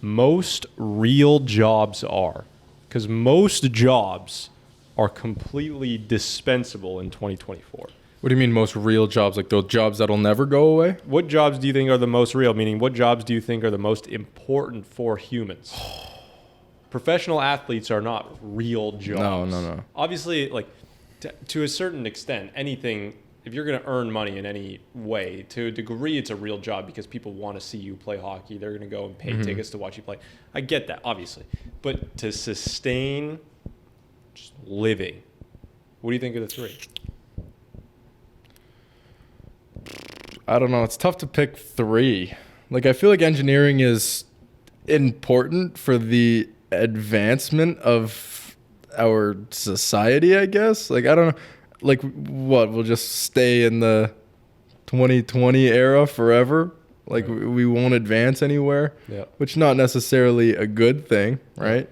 most real jobs are? Because most jobs are completely dispensable in 2024. What do you mean most real jobs? Like those jobs that'll never go away? What jobs do you think are the most real? Meaning, what jobs do you think are the most important for humans? Professional athletes are not real jobs. No. Obviously, like to a certain extent, anything, if you're going to earn money in any way, to a degree, it's a real job because people want to see you play hockey. They're going to go and pay tickets to watch you play. I get that, obviously. But to sustain just living, what do you think of the 3? I don't know. It's tough to pick 3. Like, I feel like engineering is important for the advancement of our society, I guess. Like, I don't know. Like, what? We'll just stay in the 2020 era forever? Like, we won't advance anywhere? Yeah. Which not necessarily a good thing, right?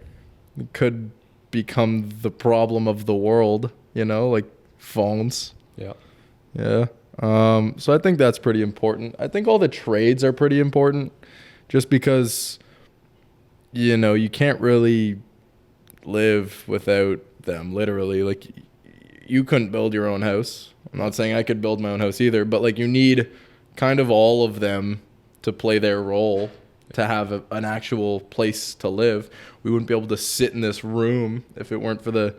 It could become the problem of the world, you know, like phones. Yeah. Yeah. So I think that's pretty important. I think all the trades are pretty important just because, you know, you can't really live without them, literally. Like, you couldn't build your own house. I'm not saying I could build my own house either, but like you need kind of all of them to play their role to have an actual place to live. We wouldn't be able to sit in this room if it weren't for the,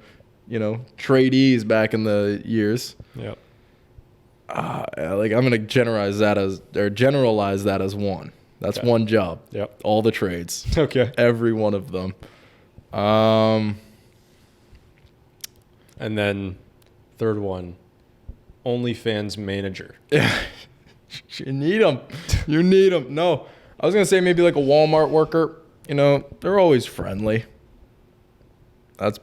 you know, tradies back in the years. Yeah. Like I'm gonna generalize that as one. That's Okay. one job. Yep. All the trades. Okay. Every one of them. And then third one, OnlyFans manager. Yeah. You need them. You need them. No, I was gonna say maybe like a Walmart worker. You know, they're always friendly. That's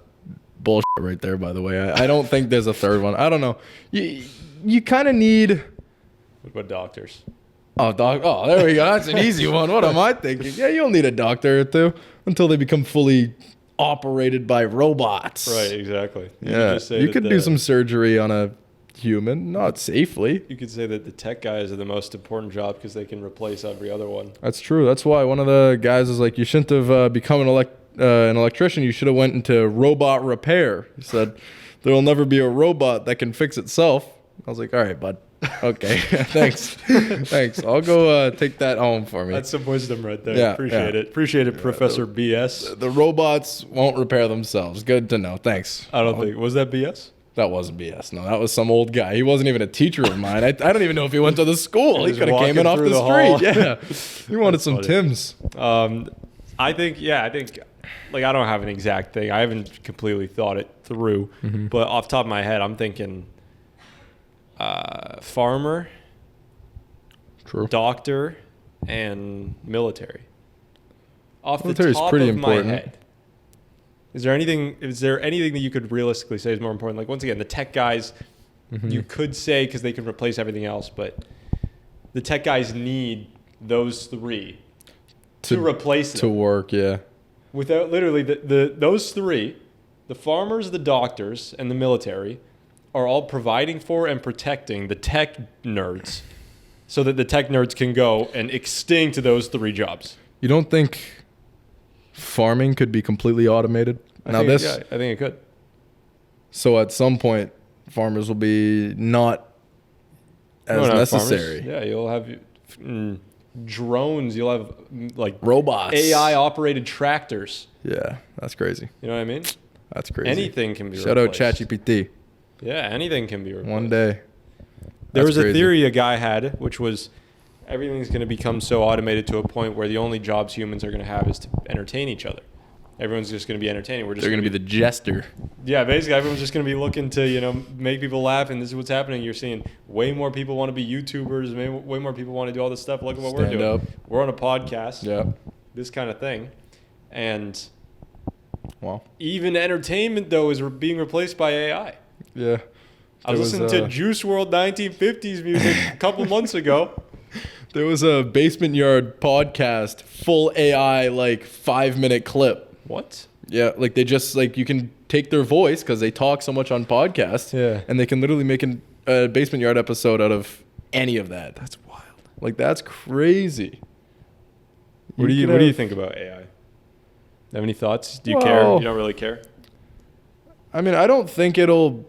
bullshit right there, by the way. I don't think there's a third one. I don't know. You kind of need. What about doctors? Oh, there we go. That's an easy one. What am I thinking? Yeah, you'll need a doctor or two until they become fully operated by robots. Right, exactly. Yeah, you could do some surgery on a human, not safely. You could say that the tech guys are the most important job because they can replace every other one. That's true. That's why one of the guys is like, you shouldn't have become an electrician. You should have went into robot repair. He said, there will never be a robot that can fix itself. I was like, all right, bud. Okay, thanks. Thanks. I'll go take that home for me. That's some wisdom right there. Yeah, Appreciate yeah. it. Appreciate it, Professor BS. The robots won't repair themselves. Good to know. Thanks. I don't think. Was that BS? That wasn't BS. No, that was some old guy. He wasn't even a teacher of mine. I don't even know if he went to the school. He Just could have came in walking off through the the hall. street. Yeah. He wanted some funny. Tims. I think, like, I don't have an exact thing. I haven't completely thought it through. But off the top of my head, I'm thinking farmer, True. doctor, and military. Off Military's the top pretty of important. my head. Is there anything that you could realistically say is more important? Like, once again, the tech guys, you could say because they can replace everything else, but the tech guys need those 3 to replace them. To work, yeah. Without literally those 3, the farmers, the doctors, and the military are all providing for and protecting the tech nerds so that the tech nerds can go and extinct those 3 jobs. You don't think farming could be completely automated? I think it could. So at some point, farmers will be not as No, not necessary. farmers. Yeah, you'll have drones. You'll have like Robots. AI operated tractors. Yeah, that's crazy. You know what I mean? That's crazy. Anything can be Shout out replaced. ChatGPT. Yeah, anything can be replaced. One day. There That's was a crazy. theory a guy had, which was everything's going to become so automated to a point where the only jobs humans are going to have is to entertain each other. Everyone's just going to be entertaining. They're going to be the jester. Yeah, basically everyone's just going to be looking to, make people laugh, and this is what's happening. You're seeing way more people want to be YouTubers, way more people want to do all this stuff. Look at what we're Stand doing. up. We're on a podcast. Yeah. This kind of thing. And Wow. Even entertainment, though, is being replaced by AI. Yeah. I was listening to Juice WRLD 1950s music a couple months ago. There was a Basement Yard podcast, full AI, like 5-minute clip. What? Yeah, like they just like you can take their voice because they talk so much on podcasts. Yeah. And they can literally make a Basement Yard episode out of any of that. That's wild. Like that's crazy. What do you think about AI? Have any thoughts? Do you care? You don't really care? I mean, I don't think it'll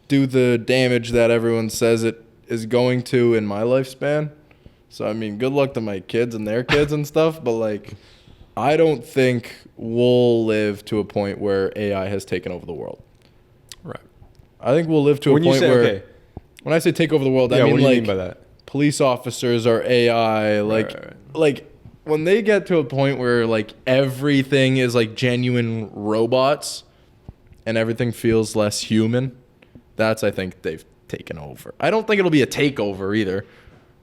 do the damage that everyone says it is going to in my lifespan. So, I mean, good luck to my kids and their kids and stuff. But, like, I don't think we'll live to a point where AI has taken over the world. Right. I think we'll live to a point where... When I say take over the world, I mean, what do you like, mean by that? Police officers are AI. Like, when they get to a point where, like, everything is, like, genuine robots and everything feels less human, that's, I think, they've taken over. I don't think it'll be a takeover either.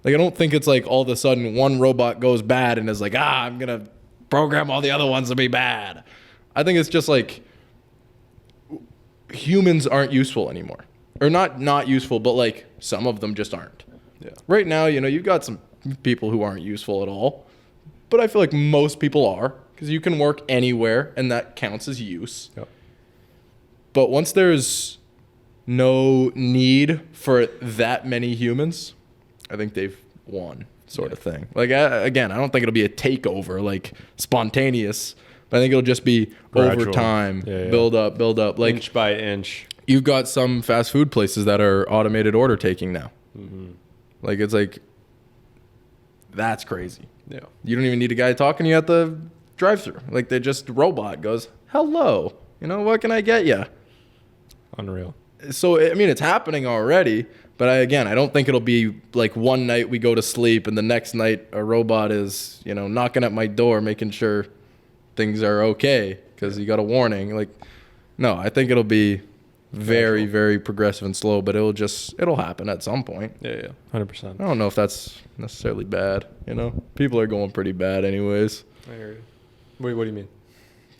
Like, I don't think it's like all of a sudden one robot goes bad and is like, I'm going to program all the other ones to be bad. I think it's just like humans aren't useful anymore. Or not useful, but like some of them just aren't. Yeah. Right now, you know, you've got some people who aren't useful at all. But I feel like most people are because you can work anywhere and that counts as use. Yep. But once there's no need for that many humans, I think they've won, sort of thing. Like, again, I don't think it'll be a takeover, like spontaneous, but I think it'll just be gradual. over time, build up. Like, inch by inch. You've got some fast food places that are automated order taking now. Mm-hmm. Like, it's like, that's crazy. Yeah. You don't even need a guy talking to you at the drive-thru. Like, they just robot goes, hello, you know, what can I get you? Unreal. So, I mean, it's happening already, but I don't think it'll be like one night we go to sleep and the next night a robot is, you know, knocking at my door making sure things are okay because you got a warning. Like, no, I think it'll be very, very progressive and slow, but it'll happen at some point. Yeah, 100%. I don't know if that's necessarily bad, you know? People are going pretty bad anyways. I hear you. Wait, what do you mean?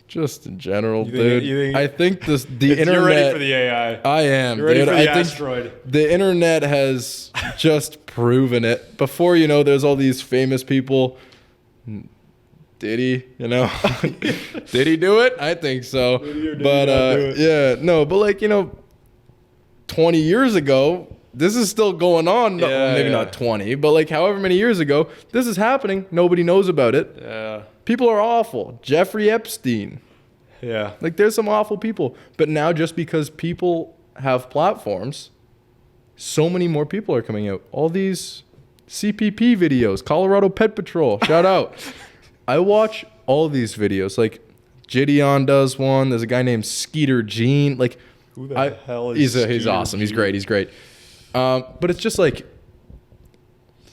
Just in general, you dude. think I think the internet... You're ready for the AI. I am, You're ready dude. for the I think asteroid. the internet has just proven it. Before, you know, there's all these famous people. Did he? You know? Did he do it? I think so. Did he or did But he not do it? yeah, no, but like, you know, 20 years ago, this is still going on. No, Yeah, maybe yeah. not 20, but like however many years ago, this is happening. Nobody knows about it. Yeah. People are awful. Jeffrey Epstein. Yeah. Like, there's some awful people. But now, just because people have platforms, so many more people are coming out. All these CPP videos, Colorado Pet Patrol, shout out. I watch all these videos. Like, Gideon does one. There's a guy named Skeeter Gene. Like, Who the hell is he's Skeeter awesome. He's Gene? great. But it's just like,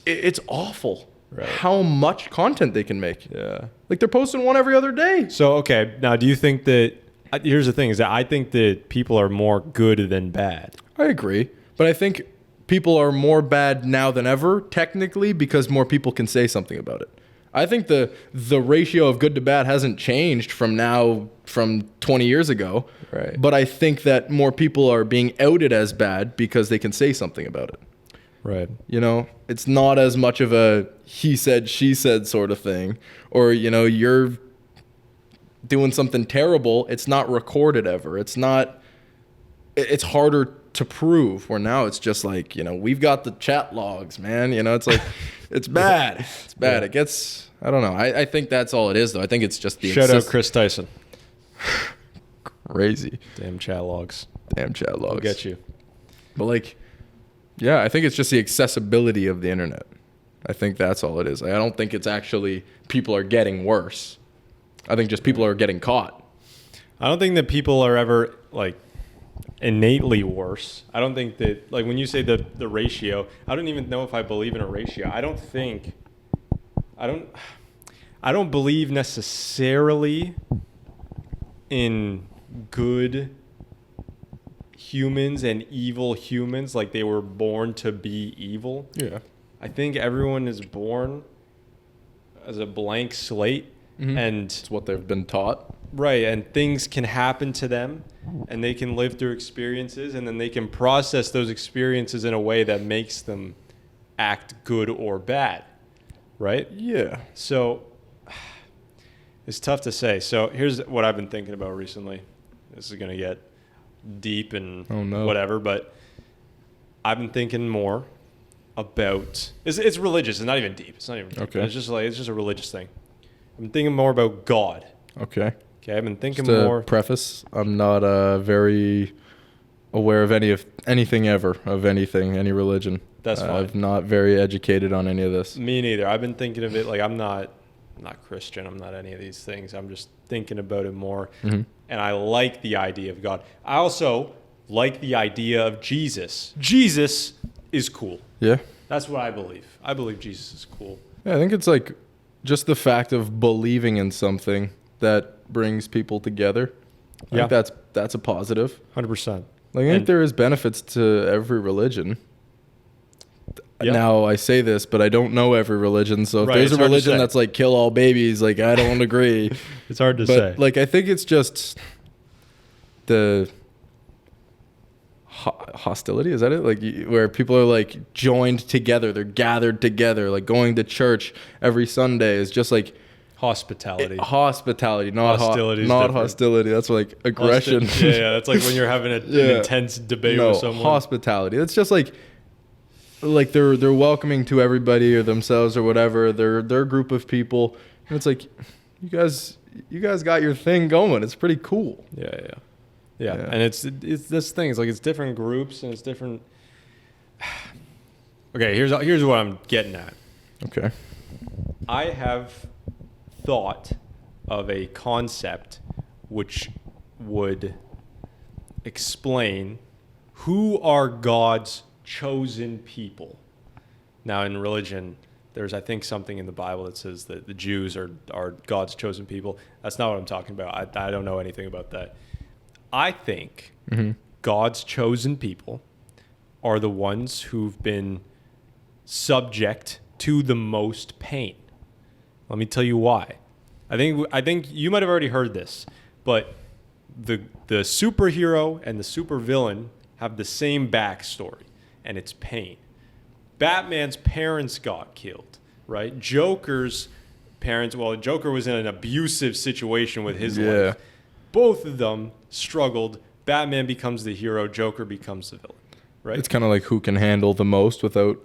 it's awful how much content they can make. Yeah. Like, they're posting one every other day. So, okay, now do you think that... Here's the thing, is that I think that people are more good than bad. I agree. But I think people are more bad now than ever, technically, because more people can say something about it. I think the ratio of good to bad hasn't changed from 20 years ago. Right. But I think that more people are being outed as bad because they can say something about it. Right. You know, it's not as much of a he said, she said sort of thing. Or, you know, you're doing something terrible. It's not recorded ever. It's harder to prove, where now it's just like, you know, we've got the chat logs, man. You know, it's like, it's bad. It's bad. Yeah. It gets, I don't know. I think that's all it is, though. I think it's just the Shout out Chris Tyson. crazy. Damn chat logs. Damn chat logs. I'll get you. But like, yeah, I think it's just the accessibility of the internet. I think that's all it is. I don't think it's actually people are getting worse. I think just people are getting caught. I don't think that people are ever, like, innately worse. I don't think that, like, when you say the ratio, I don't even know if I believe in a ratio. I don't believe necessarily in good humans and evil humans, like they were born to be evil. Yeah. I think everyone is born as a blank slate, and It's what they've been taught. Right, and things can happen to them, and they can live through experiences, and then they can process those experiences in a way that makes them act good or bad, right? Yeah. So it's tough to say. So here's what I've been thinking about recently. This is going to get deep and whatever, but I've been thinking more about it's religious. It's not even deep. It's not even deep. Okay. It's just a religious thing. I'm thinking more about God. Okay. Okay, I've been thinking Just more. to preface, I'm not very aware of anything ever, of anything, any religion. That's fine. I'm not very educated on any of this. Me neither. I've been thinking of it like I'm not Christian. I'm not any of these things. I'm just thinking about it more. Mhm. And I like the idea of God. I also like the idea of Jesus. Jesus is cool. Yeah. That's what I believe. I believe Jesus is cool. Yeah, I think it's like just the fact of believing in something that brings people together. I Yeah. think that's a positive. 100%. Like, I think there is benefits to every religion. Yeah. Now I say this, but I don't know every religion. So if Right, there's it's a hard to religion say. that's like kill all babies, like I don't agree. It's hard to But like I think it's just the hostility. Is that it? Like where people are like joined together, they're gathered together. Like going to church every Sunday is just like Hospitality. Hospitality, not Hostility is not different. hostility. That's like aggression. Yeah, that's like when you're having an Yeah. intense debate No, with someone. hospitality. It's just like they're welcoming to everybody or themselves or whatever. They're a group of people, and it's like you guys got your thing going. It's pretty cool. Yeah. And it's this thing. It's like it's different groups and it's different. Okay, here's what I'm getting at. Okay. I have thought of a concept which would explain who are God's chosen people. Now, in religion, there's, I think, something in the Bible that says that the Jews are God's chosen people. That's not what I'm talking about. I don't know anything about that. I think God's chosen people are the ones who've been subject to the most pain. Let me tell you why. I think you might have already heard this, but the superhero and the supervillain have the same backstory, and it's pain. Batman's parents got killed, right? Joker's parents, well, Joker was in an abusive situation with his life. Both of them struggled. Batman becomes the hero, Joker becomes the villain, right? It's kind of like who can handle the most without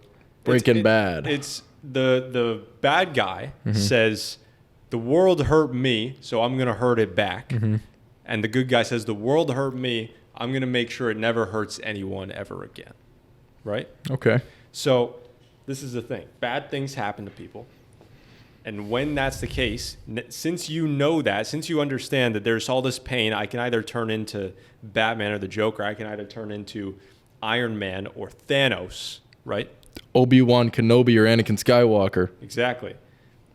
breaking bad. It's the bad guy says, the world hurt me, so I'm going to hurt it back. And the good guy says, the world hurt me, I'm going to make sure it never hurts anyone ever again, right? Okay. So this is the thing. Bad things happen to people. And when that's the case, since you know that, since you understand that there's all this pain, I can either turn into Batman or the Joker. I can either turn into Iron Man or Thanos, right? Obi-Wan Kenobi or Anakin Skywalker. Exactly.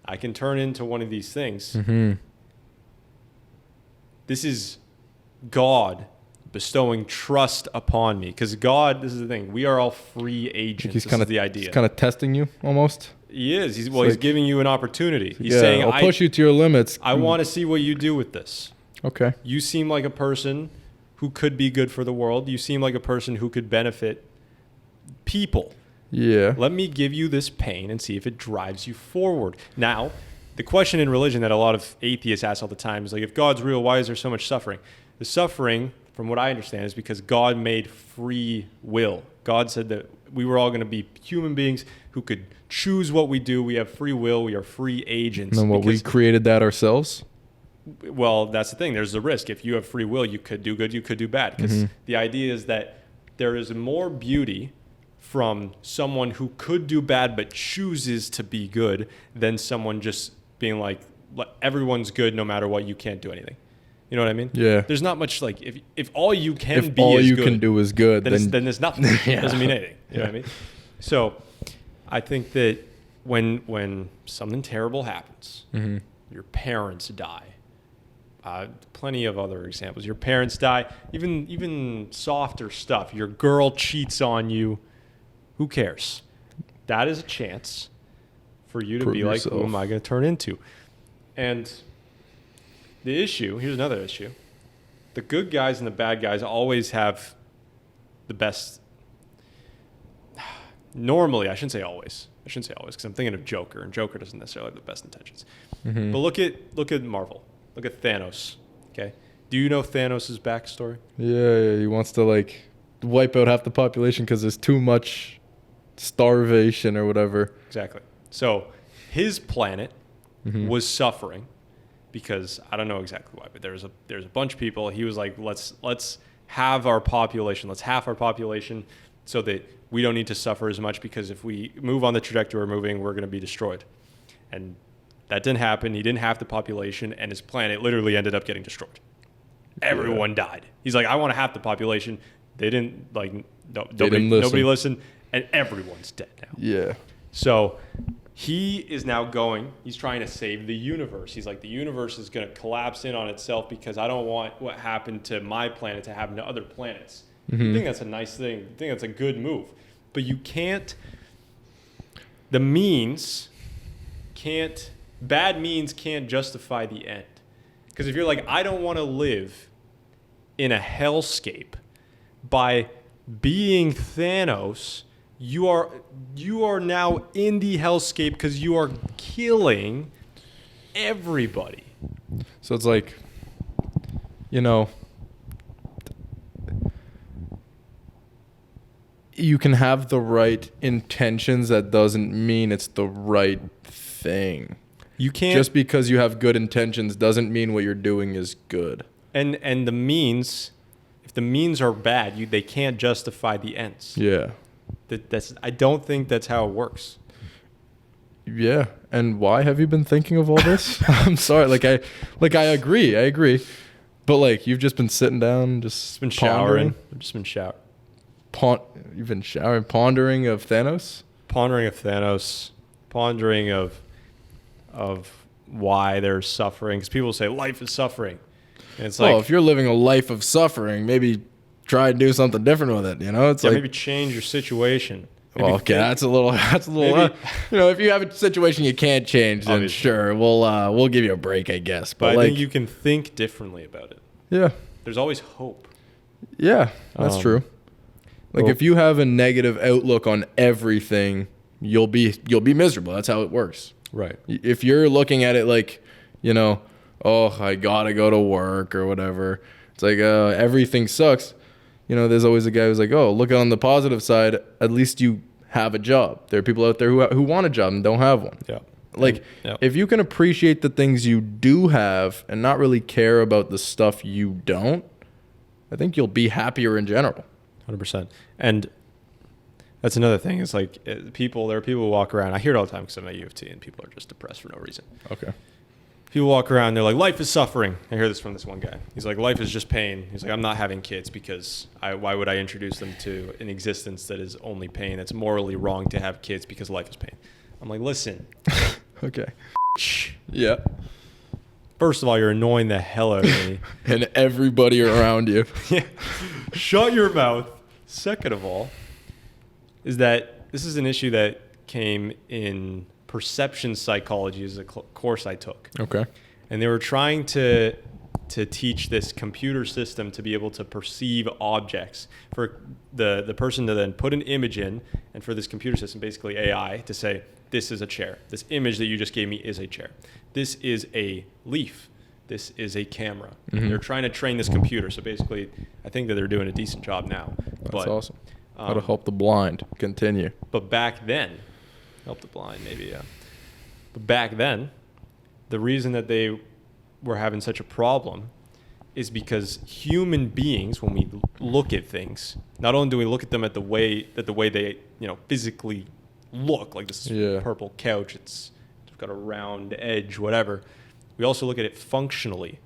I can turn into one of these things. This is God bestowing trust upon me. Because God, this is the thing, we are all free agents. This is the idea. He's kind of testing you almost. He is. He's giving you an opportunity. He's saying, I'll push you to your limits. I want to see what you do with this. Okay. You seem like a person who could be good for the world. You seem like a person who could benefit people. Yeah. Let me give you this pain and see if it drives you forward. Now, the question in religion that a lot of atheists ask all the time is like, if God's real, why is there so much suffering? The suffering, from what I understand, is because God made free will. God said that we were all going to be human beings who could choose what we do. We have free will. We are free agents. And then we created that ourselves? Well, that's the thing. There's the risk. If you have free will, you could do good, you could do bad. Because the idea is that there is more beauty from someone who could do bad but chooses to be good than someone just being like, everyone's good no matter what, you can't do anything. You know what I mean? Yeah. There's not much like, if all you can If be all is you good, can do is good, then there's nothing. Yeah. It doesn't mean anything. You know what I mean? So I think that when something terrible happens, your parents die. Plenty of other examples. Your parents die. Even softer stuff. Your girl cheats on you. Who cares? That is a chance for you to Prove be like, yourself. who am I going to turn into? And the issue, here's another issue. The good guys and the bad guys always have the best. Normally, I shouldn't say always because I'm thinking of Joker, and Joker doesn't necessarily have the best intentions. Mm-hmm. But look at Marvel. Look at Thanos. Okay, do you know Thanos' backstory? Yeah, he wants to like wipe out half the population because there's too much starvation or whatever. Exactly. So his planet Mm-hmm. was suffering because I don't know exactly why, but there's a bunch of people. He was like, let's have our population, let's half our population, so that we don't need to suffer as much, because if we move on the trajectory we're moving, we're going to be destroyed. And that didn't happen. He didn't half the population, and his planet literally ended up getting destroyed. Everyone died. He's like, I want to half the population. They didn't nobody listened, and everyone's dead now. Yeah. So he is now he's trying to save the universe. He's like, the universe is going to collapse in on itself because I don't want what happened to my planet to happen to other planets. Mm-hmm. I think that's a nice thing. I think that's a good move. But you can't, bad means can't justify the end. Because if you're like, I don't want to live in a hellscape, by being Thanos, you are now in the hellscape because you are killing everybody. So it's like, you know, you can have the right intentions. That doesn't mean it's the right thing. You can't, just because you have good intentions doesn't mean what you're doing is good. And the means, if the means are bad, they can't justify the ends. Yeah. I don't think that's how it works. Yeah. And why have you been thinking of all this? I'm sorry. I agree. But like, you've just been sitting down, just been showering. I've just been showering. You've been showering, pondering of Thanos? Pondering of why they're suffering. Because people say life is suffering. And it's like, if you're living a life of suffering, maybe try and do something different with it. You know, it's like, maybe change your situation. Well, okay, that's a little. You know, if you have a situation you can't change, then Obviously. sure, we'll give you a break, I guess. But I like, think you can think differently about it. Yeah. There's always hope. Yeah, that's true. Like, if you have a negative outlook on everything, you'll be miserable. That's how it works. Right. If you're looking at it like, you know, oh, I gotta go to work or whatever, it's like everything sucks. You know, there's always a guy who's like, oh, look on the positive side. At least you have a job. There are people out there who want a job and don't have one. Yeah. Like, if you can appreciate the things you do have and not really care about the stuff you don't, I think you'll be happier in general. 100%. And that's another thing. It's like there are people who walk around. I hear it all the time because I'm at U of T and people are just depressed for no reason. Okay. People walk around and they're like, life is suffering. I hear this from this one guy. He's like, life is just pain. He's like, I'm not having kids because why would I introduce them to an existence that is only pain? It's morally wrong to have kids because life is pain. I'm like, listen. Okay. Yeah. First of all, you're annoying the hell out of me. And everybody around you. Yeah. Shut your mouth. Second of all, is that this is an issue that came in perception psychology, is a course I took. Okay. And they were trying to teach this computer system to be able to perceive objects, for the person to then put an image in, and for this computer system, basically AI, to say, this is a chair. This image that you just gave me is a chair. This is a leaf. This is a camera. Mm-hmm. They're trying to train this computer. So basically, I think that they're doing a decent job now. That's awesome. How to help the blind. Continue. But back then, help the blind maybe, yeah. But back then, the reason that they were having such a problem is because human beings, when we look at things, not only do we look at them at the way they, physically look, like this purple couch, it's got a round edge, whatever. We also look at it functionally.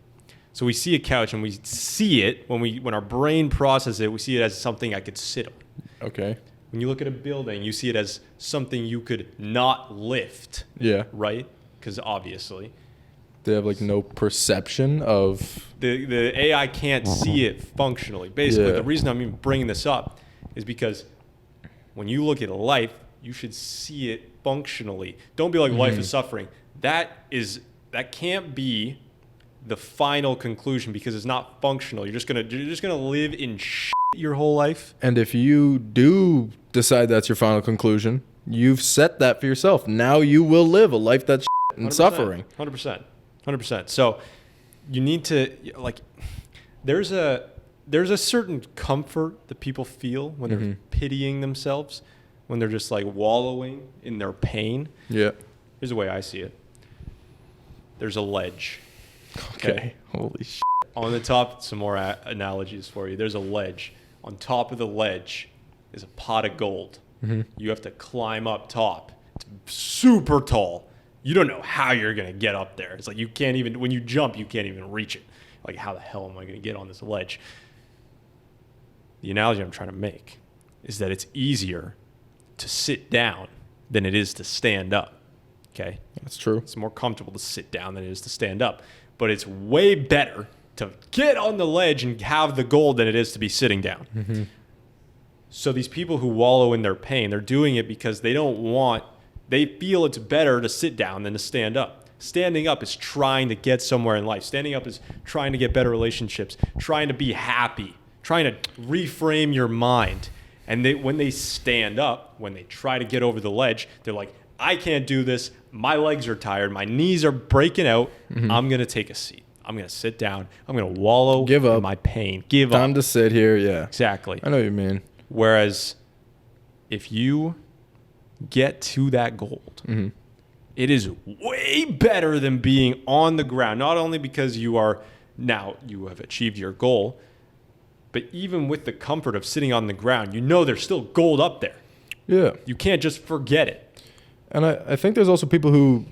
So we see a couch and we see it when our brain processes it, we see it as something I could sit on. Okay. When you look at a building, you see it as something you could not lift. Yeah. Right? Because obviously they have like no perception of the AI can't see it functionally. Basically, the reason I'm even bringing this up is because when you look at life, you should see it functionally. Don't be like life is suffering. That can't be the final conclusion because it's not functional. You're just gonna live in shit your whole life. And if you do decide that's your final conclusion, you've set that for yourself. Now you will live a life that's shit and 100%, suffering. 100%. So you need to like. There's a certain comfort that people feel when they're pitying themselves, when they're just like wallowing in their pain. Yeah. Here's the way I see it. There's a ledge. Okay. Holy shit. On the top, some more analogies for you. There's a ledge. On top of the ledge is a pot of gold. You have to climb up top. It's super tall. You don't know how you're going to get up there. It's like you can't even, when you jump, you can't even reach it. Like, how the hell am I going to get on this ledge? The analogy I'm trying to make is that it's easier to sit down than it is to stand up. Okay? That's true. It's more comfortable to sit down than it is to stand up. But it's way better to get on the ledge and have the gold than it is to be sitting down. So these people who wallow in their pain, they're doing it because they feel it's better to sit down than to stand up. Standing up is trying to get somewhere in life. Standing up is trying to get better relationships, trying to be happy, trying to reframe your mind. And when they stand up, when they try to get over the ledge, they're like, I can't do this. My legs are tired. My knees are breaking out. I'm going to take a seat. I'm going to sit down. I'm going to wallow in my pain. Give up. Time to sit here. Yeah. Exactly. I know what you mean. Whereas if you get to that gold, it is way better than being on the ground. Not only because you have achieved your goal, but even with the comfort of sitting on the ground, you know there's still gold up there. Yeah. You can't just forget it. And I think there's also people who,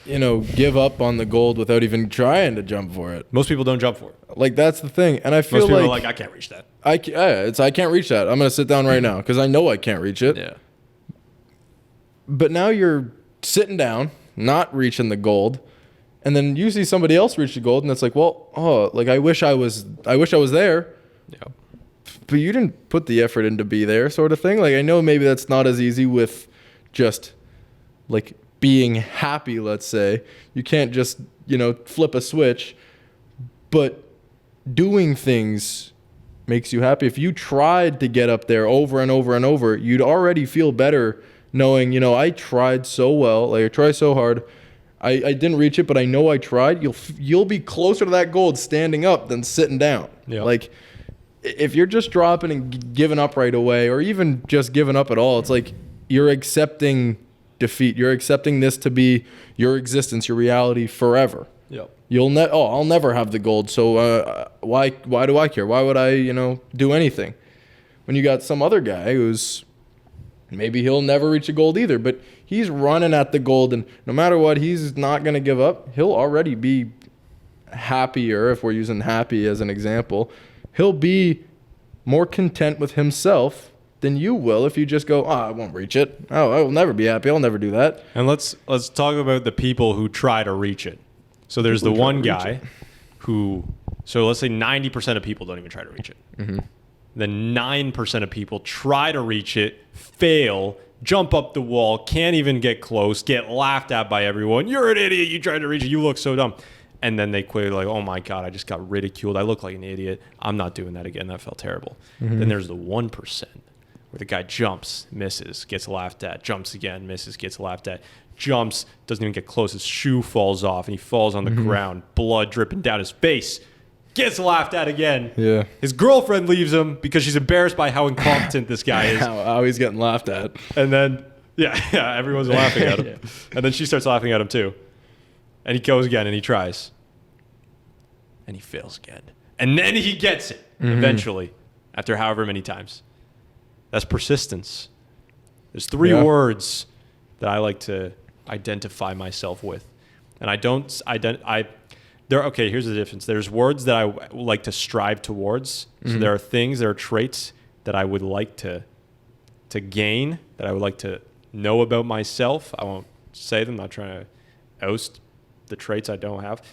give up on the gold without even trying to jump for it. Most people don't jump for it. Like, that's the thing. And I feel Most people like are like, I can't reach that. I can't reach that. I'm going to sit down right now because I know I can't reach it. Yeah. But now you're sitting down, not reaching the gold, and then you see somebody else reach the gold, and it's like, I wish I was there. Yeah. But you didn't put the effort in to be there, sort of thing. Like, I know maybe that's not as easy with just like being happy, let's say. You can't just, flip a switch, but doing things makes you happy. If you tried to get up there over and over and over, you'd already feel better knowing, I tried so well, like I tried so hard. I didn't reach it, but I know I tried. You'll be closer to that gold standing up than sitting down. Yeah. Like, if you're just dropping and giving up right away, or even just giving up at all, it's like you're accepting defeat. You're accepting this to be your existence, your reality forever. Yep. I'll never have the gold. So why do I care? Why would I, do anything? When you got some other guy who's maybe he'll never reach the gold either, but he's running at the gold, and no matter what, he's not going to give up. He'll already be happier, if we're using happy as an example. He'll be more content with himself than you will if you just go, I won't reach it. Oh, I will never be happy. I'll never do that. And let's talk about the people who try to reach it. So there's the one guy who, so let's say 90% of people don't even try to reach it. Then 9% of people try to reach it, fail, jump up the wall, can't even get close, get laughed at by everyone. You're an idiot. You tried to reach it. You look so dumb. And then they quit like, oh my God, I just got ridiculed. I look like an idiot. I'm not doing that again. That felt terrible. Then there's the 1% where the guy jumps, misses, gets laughed at, jumps again, misses, gets laughed at, jumps, doesn't even get close. His shoe falls off and he falls on the ground, blood dripping down his face. Gets laughed at again. Yeah. His girlfriend leaves him because she's embarrassed by how incompetent this guy is. How he's getting laughed at. And then, yeah, everyone's laughing at him. And then she starts laughing at him too. And he goes again and he tries. And he fails again. And then he gets it eventually after however many times. That's persistence. There's three words that I like to identify myself with. And I don't okay, here's the difference. There's words that I like to strive towards. So there are things, there are traits that I would like to gain, that I would like to know about myself. I won't say them, I'm not trying to oust the traits I don't have.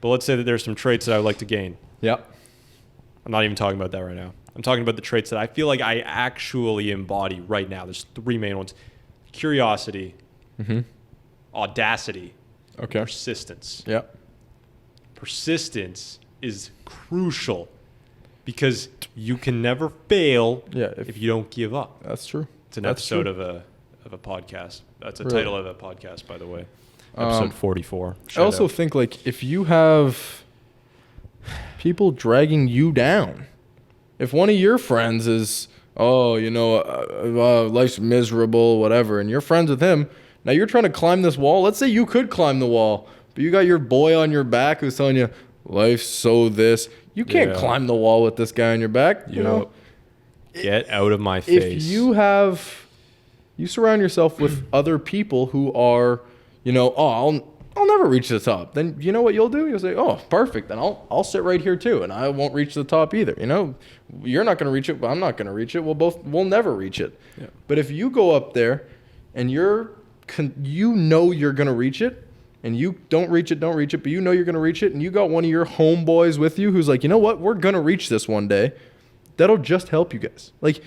But let's say that there's some traits that I would like to gain. Yep. I'm not even talking about that right now. I'm talking about the traits that I feel like I actually embody right now. There's three main ones. Curiosity, audacity, persistence. Yep. persistence is crucial because you can never fail if you don't give up. That's true. It's an episode of a podcast. That's a title of a podcast, by the way. Episode 44. I also think, like, if you have people dragging you down, if one of your friends is, life's miserable, whatever, and you're friends with him, now you're trying to climb this wall. Let's say you could climb the wall, but you got your boy on your back who's telling you, life's so this. You can't climb the wall with this guy on your back. You know, get out of my face. If you surround yourself with other people who are, I'll never reach the top. Then you know what you'll do? You'll say, oh, perfect. Then I'll sit right here too, and I won't reach the top either. You're not going to reach it, but I'm not going to reach it. We'll never reach it. Yeah. But if you go up there and you're going to reach it, and you don't reach it, but you know you're going to reach it, and you got one of your homeboys with you who's like, you know what, we're going to reach this one day, that'll just help you guys. Like,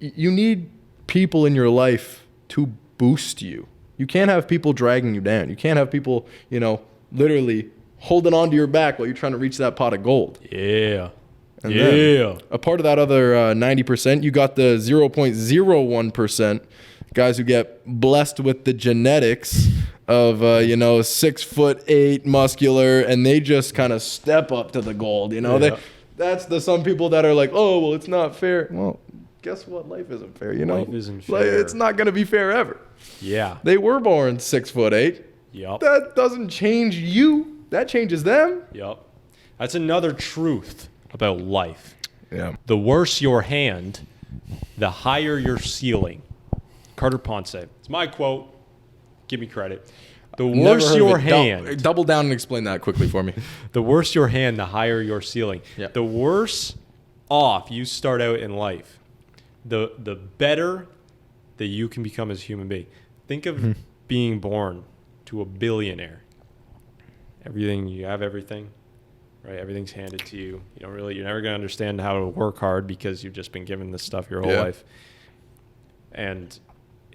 you need people in your life to boost you. You can't have people dragging you down. You can't have people, literally holding on to your back while you're trying to reach that pot of gold. Yeah. And then a part of that other 90%, you got the 0.01% guys who get blessed with the genetics of 6'8" muscular, and they just kind of step up to the gold. That's the some people that are like, oh well, it's not fair. Well, guess what? Life isn't fair. Life isn't fair. It's not going to be fair ever. Yeah. They were born 6'8". Yep. That doesn't change you. That changes them. Yep. That's another truth about life. Yeah. The worse your hand, the higher your ceiling. Carter Ponce. It's my quote. Give me credit. The worse your hand. Double down and explain that quickly for me. The worse your hand, the higher your ceiling. Yeah. The worse off you start out in life, the better that you can become as a human being. Think of being born to a billionaire. You have everything, right? Everything's handed to you. You're never going to understand how to work hard because you've just been given this stuff your whole life. And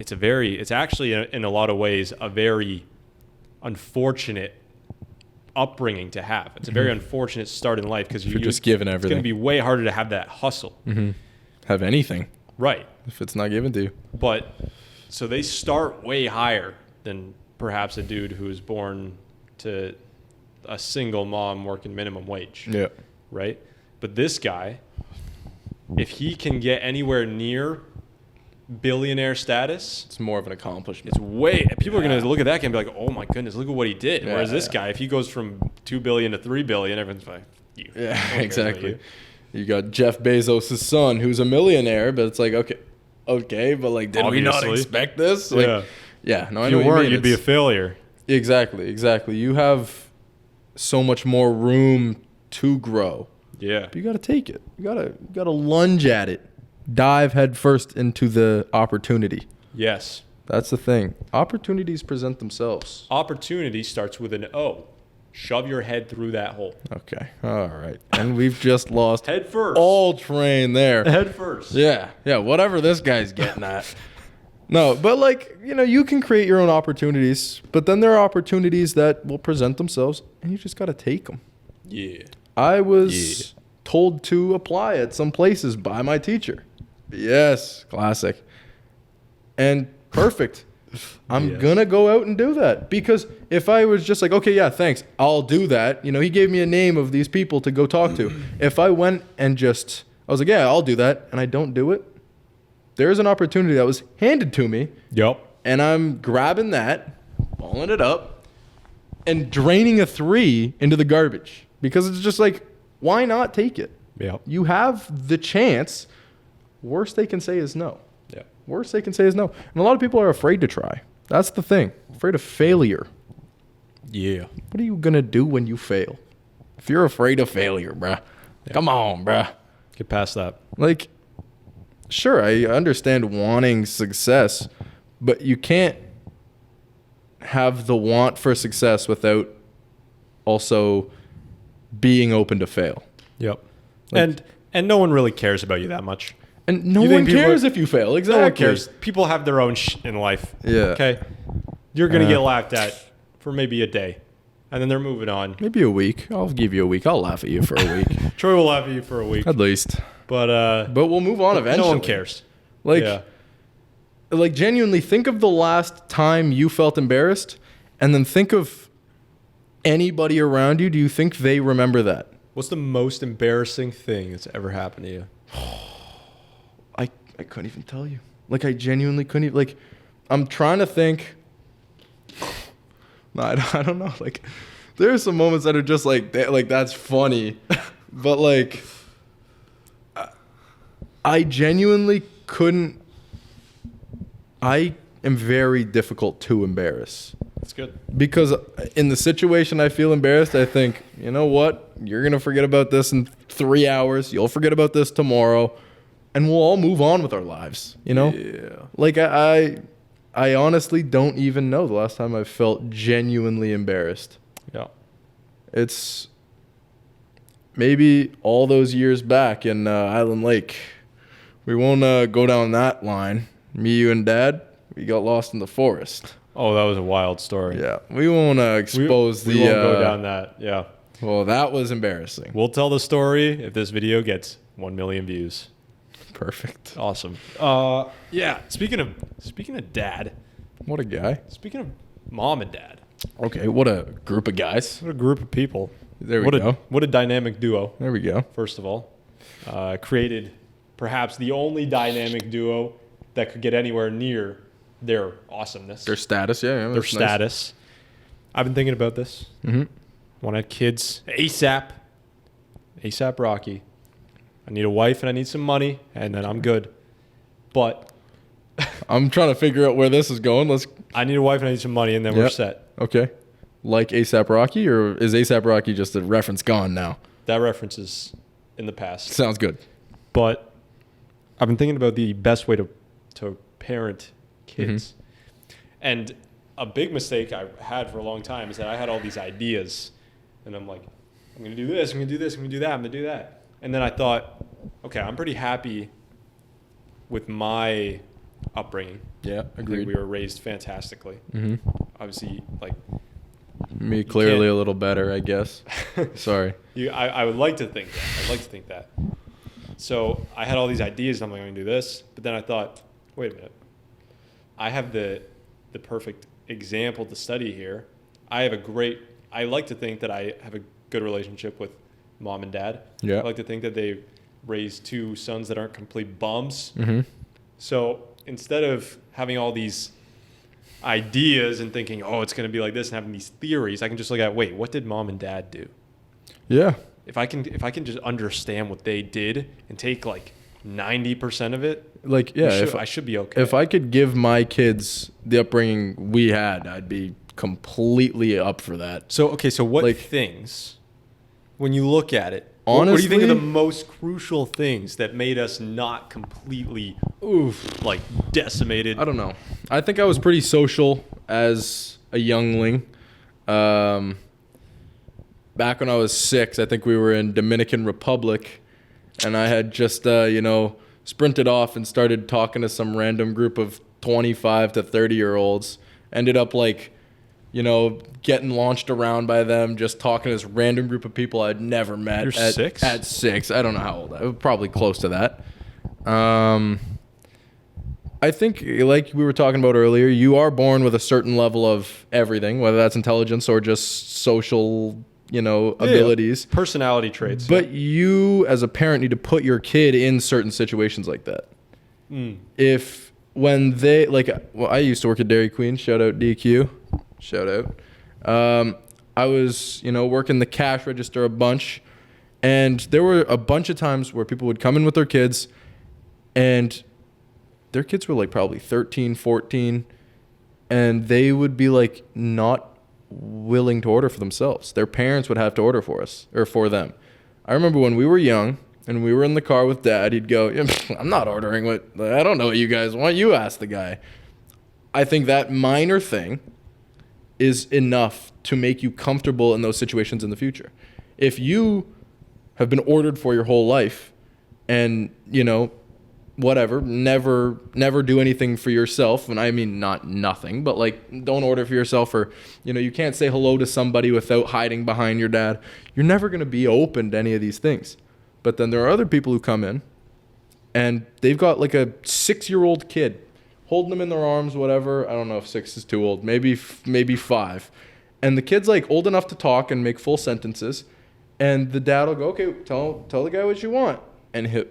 it's actually in a lot of ways a very unfortunate upbringing to have. It's a very unfortunate start in life because you're just given everything. It's going to be way harder to have that hustle. Have anything. Right. If it's not given to you. But so they start way higher than perhaps a dude who's born to a single mom working minimum wage. Yeah. Right? But this guy, if he can get anywhere near billionaire status, it's more of an accomplishment. People are going to look at that guy and be like, oh my goodness, look at what he did. Whereas this guy, if he goes from 2 billion to 3 billion, everyone's like, yeah, exactly. You got Jeff Bezos' son who's a millionaire, but it's like, okay, but like, did we not expect this? Like, no, I know if you weren't, you'd be a failure. Exactly. You have so much more room to grow. Yeah. But you got to take it. You got to lunge at it. Dive headfirst into the opportunity. Yes. That's the thing. Opportunities present themselves. Opportunity starts with an O. Shove your head through that hole. Okay. All right. And we've just lost head first. All train there. Head first. Yeah. Whatever this guy's getting at. No, but you can create your own opportunities, but then there are opportunities that will present themselves, and you just got to take them. Yeah. I was told to apply at some places by my teacher. Yes, classic. And perfect. I'm going to go out and do that. Because if I was just like, okay, yeah, thanks, I'll do that. He gave me a name of these people to go talk to. If I went and I was like, yeah, I'll do that, and I don't do it, there's an opportunity that was handed to me. Yep. And I'm grabbing that, balling it up, and draining a 3 into the garbage. Because it's just like, why not take it? Yep. You have the chance. Worst they can say is no. Yeah. Worst they can say is no. And a lot of people are afraid to try. That's the thing. Afraid of failure. Yeah. What are you going to do when you fail? If you're afraid of failure, bruh. Yeah. Come on, bruh. Get past that. Like, sure, I understand wanting success, but you can't have the want for success without also being open to fail. Yep. And no one really cares about you that much. And no one cares if you fail. Exactly. No one cares. People have their own in life. Yeah. Okay. You're going to get laughed at for maybe a day. and then they're moving on. Maybe a week. I'll give you a week. I'll laugh at you for a week. Troy will laugh at you for a week, At least. but We'll move on eventually. no one cares. Like, yeah. like genuinely think of the last time you felt embarrassed, and then think of anybody around you. Do you think they remember that? What's the most embarrassing thing that's ever happened to you? I couldn't even tell you. Like, I genuinely couldn't even, like, I'm trying to think. No, I don't know. Like, there are some moments that are just like that's funny. But, like, I genuinely couldn't. I am very difficult to embarrass. That's good. Because in the situation I feel embarrassed, I think, you know what? You're going to forget about this in 3 hours. You'll forget about this tomorrow. And we'll all move on with our lives, you know? Yeah. Like, I honestly don't even know the last time I felt genuinely embarrassed. Yeah. It's maybe all those years back in Island Lake. We won't go down that line. Me, you, and Dad, we got lost in the forest. Oh, that was a wild story. Yeah, we won't expose we won't go down that. Yeah. Well, that was embarrassing. We'll tell the story if this video gets 1 million views. Perfect. Awesome. Yeah. Speaking of dad. What a guy. Speaking of mom and dad. Okay, what a group of guys. What a group of people. There we go. What a dynamic duo. There we go. First of all, created perhaps the only dynamic duo that could get anywhere near their awesomeness. Their status, yeah. Their That's nice. status. I've been thinking about this. Mm-hmm. Want to have kids ASAP. ASAP Rocky. I need a wife and I need some money, and then I'm good. But I'm trying to figure out where this is going. I need a wife and I need some money, and then we're Yep. set. Okay. Like ASAP Rocky, or is ASAP Rocky just a reference gone now? That reference is in the past. Sounds good. But I've been thinking about the best way to parent kids. And a big mistake I had for a long time is that I had all these ideas. And I'm like, I'm going to do this, I'm going to do this, I'm going to do that, I'm going to do that. And then I thought, okay, I'm pretty happy with my upbringing. Yeah, I think agreed. we were raised fantastically. Mm-hmm. Obviously, like, Me clearly can't- a little better, I guess. Sorry. I would like to think that. I'd like to think that. So I had all these ideas. I'm like, I'm going to do this. But then I thought, wait a minute. I have the perfect example to study here. I like to think that I have a good relationship with mom and dad. Yeah. I like to think that they raised two sons that aren't complete bums. Mm-hmm. So instead of having all these ideas and thinking, oh, it's going to be like this and having these theories, I can just look at, wait, what did mom and dad do? Yeah. If I can just understand what they did and take like 90% of it, Like, yeah, I should be okay. if I could give my kids the upbringing we had, I'd be completely up for that. so what like- things, when you look at it, what do you think of Honestly- the most crucial things that made us not completely like decimated? I don't know. I think I was pretty social as a youngling. Back when I was 6, I think we were in Dominican Republic, and I had just, sprinted off and started talking to some random group of 25 to 30-year-olds. Ended up, getting launched around by them, just talking to this random group of people I'd never met. You're 6? At 6. I don't know how old I was. Probably close to that. I think, like we were talking about earlier, you are born with a certain level of everything, whether that's intelligence or just social, abilities. Personality traits. But you, as a parent, need to put your kid in certain situations like that. If when they I used to work at Dairy Queen. Shout out DQ. Shout out. I was working the cash register a bunch, and there were a bunch of times where people would come in with their kids, and their kids were like probably 13, 14, and they would be like not willing to order for themselves. Their parents would have to order for us or for them. I remember when we were young and we were in the car with Dad, he'd go, I'm not ordering I don't know what you guys want. You ask the guy. I think that minor thing is enough to make you comfortable in those situations in the future. If you have been ordered for your whole life and, whatever, never do anything for yourself. And I mean, not nothing, but like, don't order for yourself, or, you know, you can't say hello to somebody without hiding behind your dad. You're never going to be open to any of these things. But then there are other people who come in and they've got like a 6-year-old kid holding them in their arms, whatever. I don't know if 6 is too old, maybe 5. And the kid's like old enough to talk and make full sentences. And the dad will go, okay, tell the guy what you want. And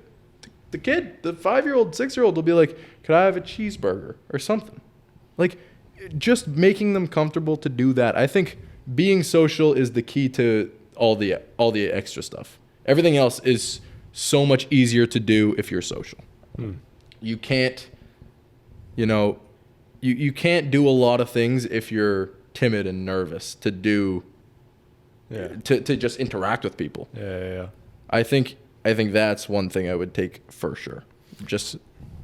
the kid, the 5-year-old, 6-year-old will be like, could I have a cheeseburger or something? Like, just making them comfortable to do that. I think being social is the key to all the extra stuff. Everything else is so much easier to do if you're social. You can't, you know, you can't do a lot of things if you're timid and nervous to do, to just interact with people. Yeah. I think that's one thing I would take for sure. Just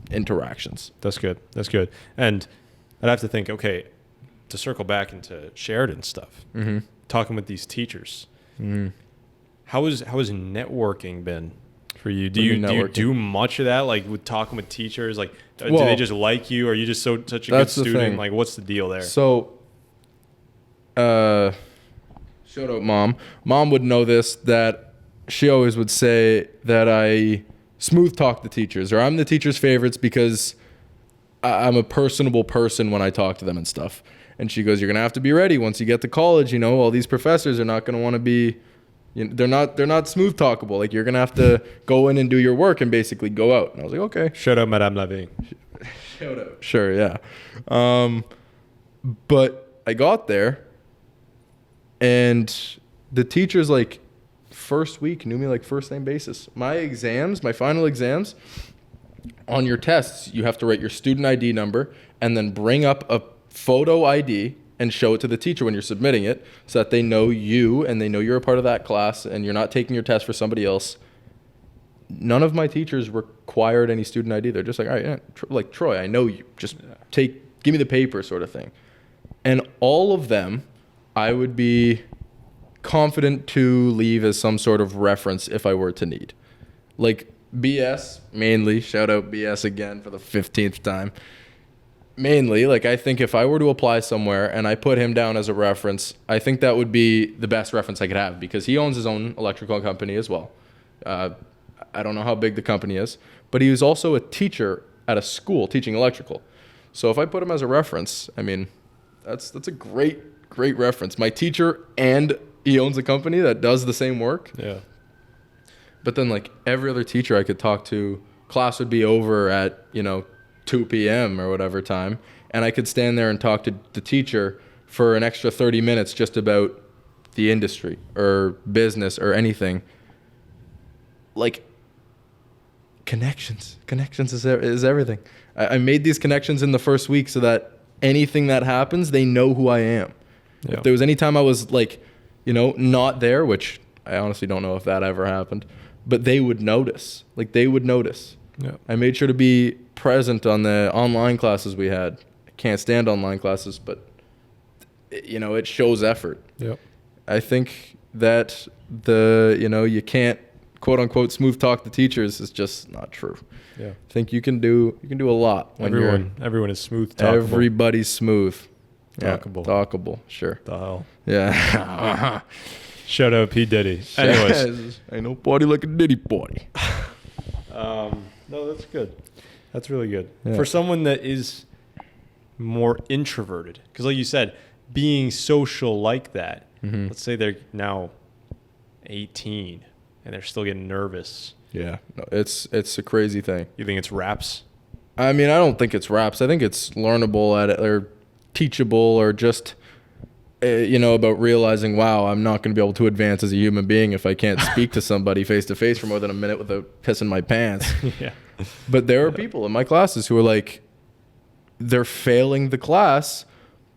interactions. That's good. And I'd have to think, okay, to circle back into Sheridan stuff, talking with these teachers, how has networking been for you? Do you do much of that, like with talking with teachers? Like, do they just like you? Or are you just such a good student? Like, what's the deal there? So, shout out mom. Mom would know this, that she always would say that I smooth talk the teachers, or I'm the teacher's favorites because I'm a personable person when I talk to them and stuff. And she goes, you're going to have to be ready once you get to college. You know, all these professors are not going to want to be, you know, they're not smooth talkable. Like, you're going to have to go in and do your work and basically go out. And I was like, okay. Shout out Madame Lavigne. Shout out. Sure, yeah. But I got there and the teachers, like, first week knew me like first name basis. My final exams, on your tests, you have to write your student ID number and then bring up a photo ID and show it to the teacher when you're submitting it, so that they know you and they know you're a part of that class and you're not taking your test for somebody else. None of my teachers required any student ID. They're just like, all right, yeah, like, Troy, I know you. Just give me the paper, sort of thing. And all of them, I would be confident to leave as some sort of reference if I were to need. Like, BS, mainly, shout out BS again for the 15th time. Mainly, like, I think if I were to apply somewhere and I put him down as a reference, I think that would be the best reference I could have, because he owns his own electrical company as well. I don't know how big the company is, but he was also a teacher at a school teaching electrical. So if I put him as a reference, I mean, that's a great reference. My teacher, and he owns a company that does the same work. Yeah. But then, like, every other teacher I could talk to, class would be over at, 2 p.m. or whatever time, and I could stand there and talk to the teacher for an extra 30 minutes just about the industry or business or anything. Like, connections is everything. I made these connections in the first week so that anything that happens, they know who I am. Yeah. If there was any time I was, like, not there, which I honestly don't know if that ever happened, but they would notice. Like, they would notice. Yeah. I made sure to be present on the online classes we had. I can't stand online classes, but, it shows effort. Yeah. I think that you can't, quote unquote, smooth talk the teachers is just not true. Yeah. I think you can do a lot when everyone is smooth talkable. Everybody's smooth. Talkable. Yeah, talkable, sure. The hell. Yeah. Shout out P. Diddy. Anyways. Ain't no party like a Diddy party. No, that's good. That's really good. Yeah. For someone that is more introverted, because like you said, being social like that, let's say they're now 18 and they're still getting nervous. Yeah, no, it's a crazy thing. You think it's raps? I mean, I don't think it's raps. I think it's learnable or teachable, or just, about realizing, wow, I'm not going to be able to advance as a human being if I can't speak to somebody face to face for more than a minute without pissing my pants. Yeah. But there are people in my classes who are like, they're failing the class,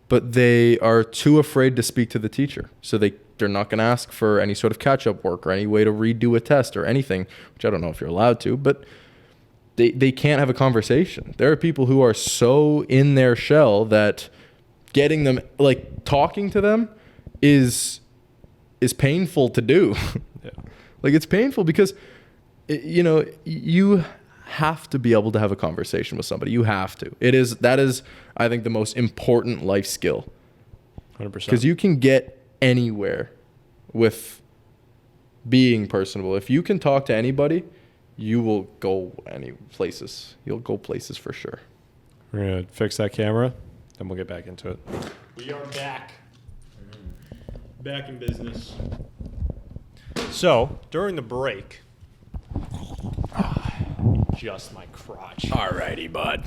but they are too afraid to speak to the teacher. So they're not going to ask for any sort of catch-up work or any way to redo a test or anything, which I don't know if you're allowed to, but they can't have a conversation. There are people who are so in their shell that getting them, like, talking to them is painful to do. Yeah. Like, it's painful because, you have to be able to have a conversation with somebody. You have to. That is, I think, the most important life skill. 100%. Because you can get anywhere with being personable. If you can talk to anybody, you will go any places. You'll go places for sure. We're going to fix that camera, then we'll get back into it. We are back. Back in business. So, during the break, just my crotch. Alrighty, bud.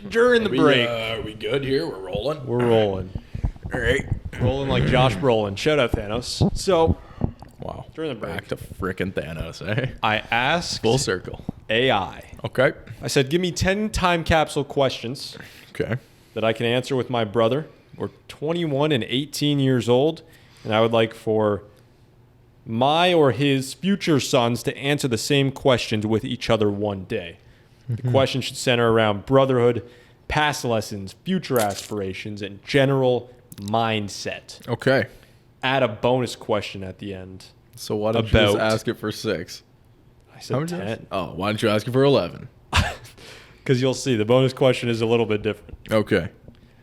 During the break. Are we good here? We're rolling? We're rolling. All right. Rolling like Josh Brolin. Shout out Thanos. So, Wow. during the break, Back to frickin' Thanos, eh? I asked Full circle. AI. Okay. I said, give me 10 time capsule questions Okay. that I can answer with my brother. We're 21 and 18 years old, and I would like for my or his future sons to answer the same questions with each other one day. The question should center around brotherhood, past lessons, future aspirations, and general mindset. Okay. Add a bonus question at the end. So why don't you just About- ask it for 6? I said How many 10. Oh, why don't you ask it for 11? Because you'll see, the bonus question is a little bit different. Okay.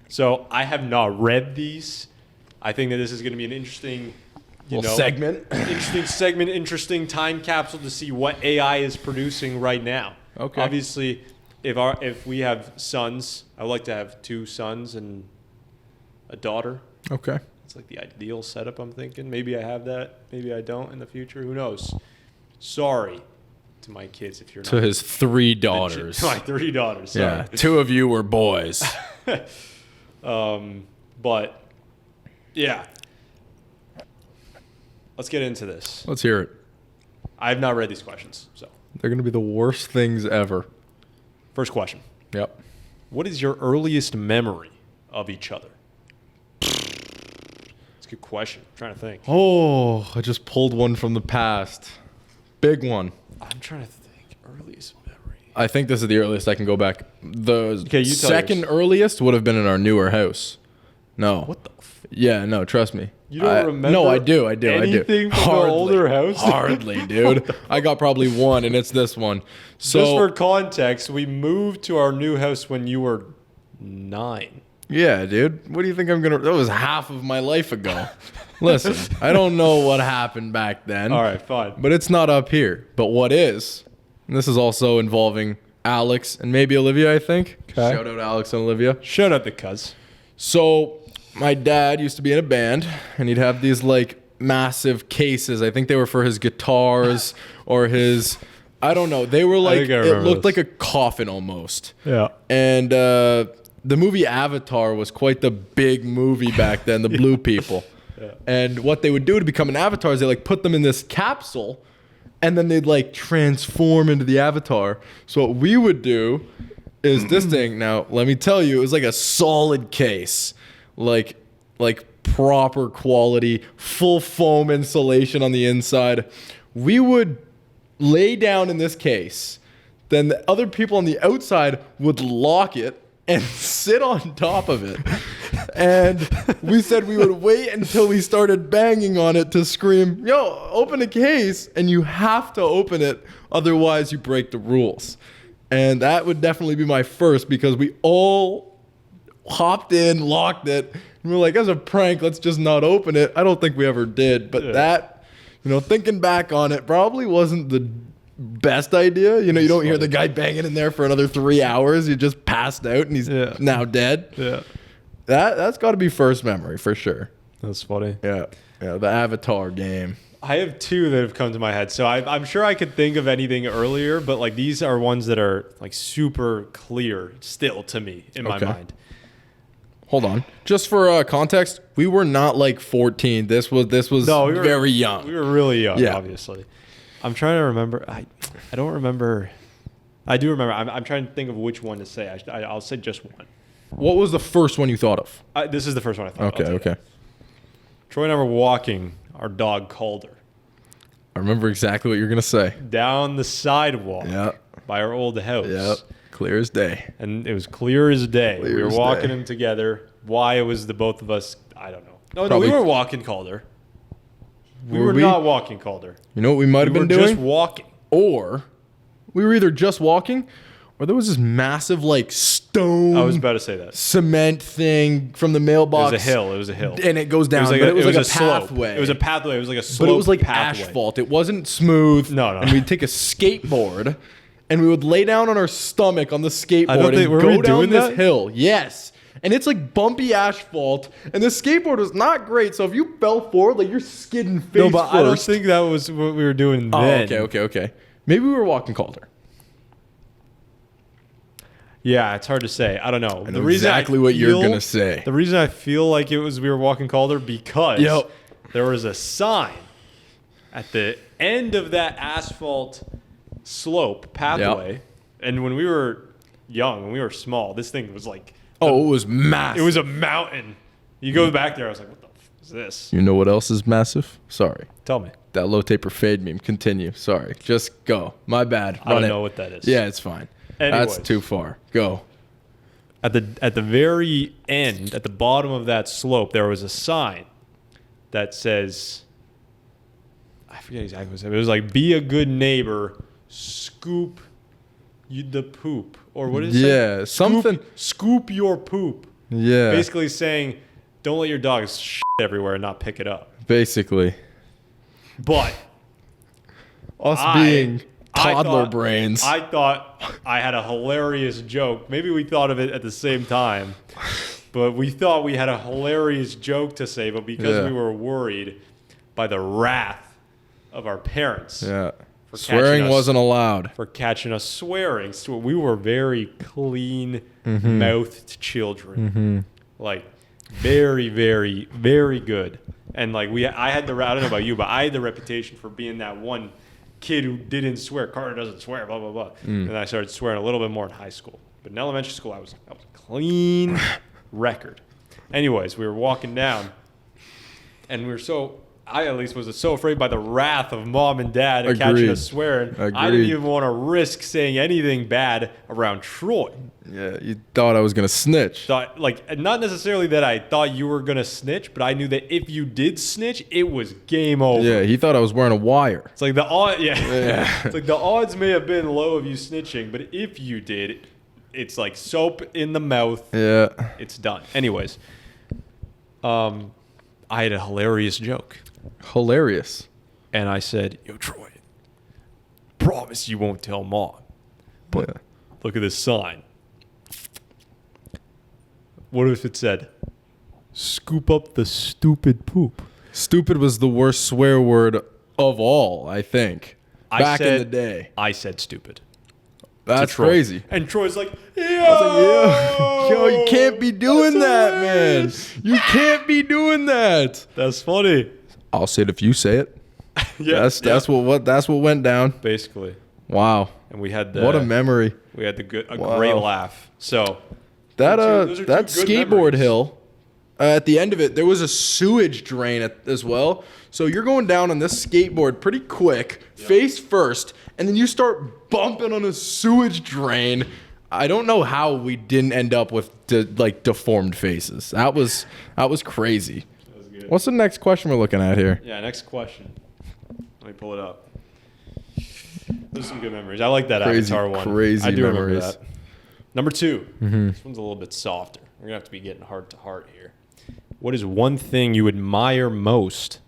So I have not read these. I think that this is going to be an interesting, segment. interesting segment, interesting time capsule to see what AI is producing right now. Okay. Obviously, if we have sons, I would like to have 2 sons and a daughter. Okay. It's like the ideal setup, I'm thinking. Maybe I have that. Maybe I don't in the future. Who knows? Sorry to my kids if you're To not. his 3 daughters. To my 3 daughters. Sorry. Yeah. 2 of you were boys. But, yeah. Let's get into this. Let's hear it. I have not read these questions. So, They're going to be the worst things ever. first question. Yep. What is your earliest memory of each other? It's a good question. I'm trying to think. Oh, I just pulled one from the past. Big one. I'm trying to think. Earliest memory. I think this is the earliest I can go back. The Okay, you tell second yours. earliest would have been in our newer house. No. What the Yeah, no, trust me. You don't remember No, I do. anything from the older house? Hardly, dude. I got probably one, and it's this one. So, Just for context, we moved to our new house when you were 9. yeah, dude. What do you think I'm going to... That was half of my life ago. Listen, I don't know what happened back then. All right, fine. But it's not up here. But what is... And this is also involving Alex and maybe Olivia, I think. Okay. Shout out Alex and Olivia. Shout out the cuz. So my dad used to be in a band, and he'd have these like massive cases. I think they were for his guitars or his, I don't know. They were like, think I it remember looked this. like a coffin almost. Yeah. And the movie Avatar was quite the big movie back then, the blue people. Yeah. And what they would do to become an avatar is they like put them in this capsule, and then they'd like transform into the avatar. So what we would do is this thing. Now, let me tell you, it was like a solid case, like proper quality, full foam insulation on the inside. We would lay down in this case. Then the other people on the outside would lock it and sit on top of it. And we said we would wait until we started banging on it to scream, yo, open a case. And you have to open it, otherwise you break the rules. And that would definitely be my first, because we all hopped in, locked it, and we're like, as a prank, let's just not open it. I don't think we ever did. But that, thinking back on it, probably wasn't the best idea. You don't hear the guy banging in there for another 3 hours. He just passed out and he's now dead. Yeah. That's got to be first memory for sure. That's funny. Yeah, the Avatar game. I have 2 that have come to my head. So I'm sure I could think of anything earlier, but like these are ones that are like super clear still to me in my mind. Hold on. Just for context, we were not like 14. This was We were very young. We were really young, Yeah. obviously. I'm trying to remember. I don't remember. I do remember. I'm trying to think of which one to say. I'll say just one. What was the first one you thought of? This is the first one I thought. Okay, I'll take okay. it. Troy and I were walking our dog Calder I remember exactly what you're gonna say. down the sidewalk Yeah. by our old house. Yep. Clear as day. And it was clear as day. Clear we were as walking day. him together. Why it was the both of us, I don't know. No, Probably- we were walking Calder. We Were were we? not walking Calder. You know what we might have We were been doing? just walking. Or We were either just walking or there was this massive like stone I was about to say that. cement thing from the mailbox. It was a hill. It was a hill. And it goes down. It was like a pathway. slope. It was a pathway. It was like a slope. But it was like pathway. asphalt. It wasn't smooth. No. And we'd take a skateboard and we would lay down on our stomach on the skateboard and were go we down doing this that? hill. Yes. And it's like bumpy asphalt. And the skateboard was not great. So if you fell forward, like you're skidding face No, but first. I don't think that was what we were doing Oh, then. okay. Maybe we were walking Calder. Yeah, it's hard to say. I don't know. I know exactly what you're gonna say. The reason I feel like it was we were walking Calder because Yep. there was a sign at the end of that asphalt slope pathway. And when we were young, when we were small, this thing was like Oh, it was massive. it was a mountain. You go back there, I was like, what the f is this? You know what else is massive? Sorry. Tell me. That low taper fade meme. Continue. Sorry. Just go. My bad. I don't Run know it. what that is. Yeah, it's fine. Anyways. That's too far. Go. At the very end, at the bottom of that slope, there was a sign that says, I forget exactly what it said. It was like, "Be a good neighbor, scoop you the poop," or what is it? Yeah, something. Scoop your poop. Yeah. Basically saying, don't let your dogs shit everywhere and not pick it up. Basically. But Us I- being I toddler thought- brains. I thought I had a hilarious joke. Maybe we thought of it at the same time, but we thought we had a hilarious joke to say, but because Yeah. we were worried by the wrath of our parents Yeah. for Swearing catching us- wasn't allowed. for catching us swearing. So we were very clean-mouthed children. Like very, very, very good. And like I had the I don't know about you, but I had the reputation for being that one kid who didn't swear. Carter doesn't swear, blah blah blah. And I started swearing a little bit more in high school. But in elementary school, I was a clean record. Anyways, we were walking down, and we were I at least was so afraid by the wrath of mom and dad and catching Agreed. us swearing. I didn't Agreed. even want to risk saying anything bad around Troy. Yeah, you thought I was gonna snitch. Thought like not necessarily that I thought you were gonna snitch, but I knew that if you did snitch, it was game over. Yeah, he thought I was wearing a wire. It's like it's like the odds may have been low of you snitching, but if you did, it's like soap in the mouth. Yeah. It's done. Anyways, I had a hilarious joke, Hilarious. and I said, "Yo, Troy, promise you won't tell mom. Yeah. Look at this sign. What if it said, scoop up the stupid poop?" Stupid was the worst swear word of all, I think. Back in the day. I said stupid. That's Troy. crazy. And Troy's like, yo, Yo, you can't be doing that, man. You can't be doing that. That's funny. I'll say it if you say it. Yeah, That's what went down. basically. Wow. And we had What a memory. we had a Wow. great laugh. So That Those are that two good skateboard memories. hill, at the end of it, there was a sewage drain as well. So you're going down on this skateboard pretty quick, face first, and then you start bumping on a sewage drain. I don't know how we didn't end up with deformed faces. That was crazy. that was good. What's the next question we're looking at here? Yeah, next question. Let me pull it up. Those are some good memories. I like that Crazy, Avatar one. crazy I do remember memories. that. Number 2. This one's a little bit softer. We're gonna have to be getting heart to heart here. What is one thing you admire most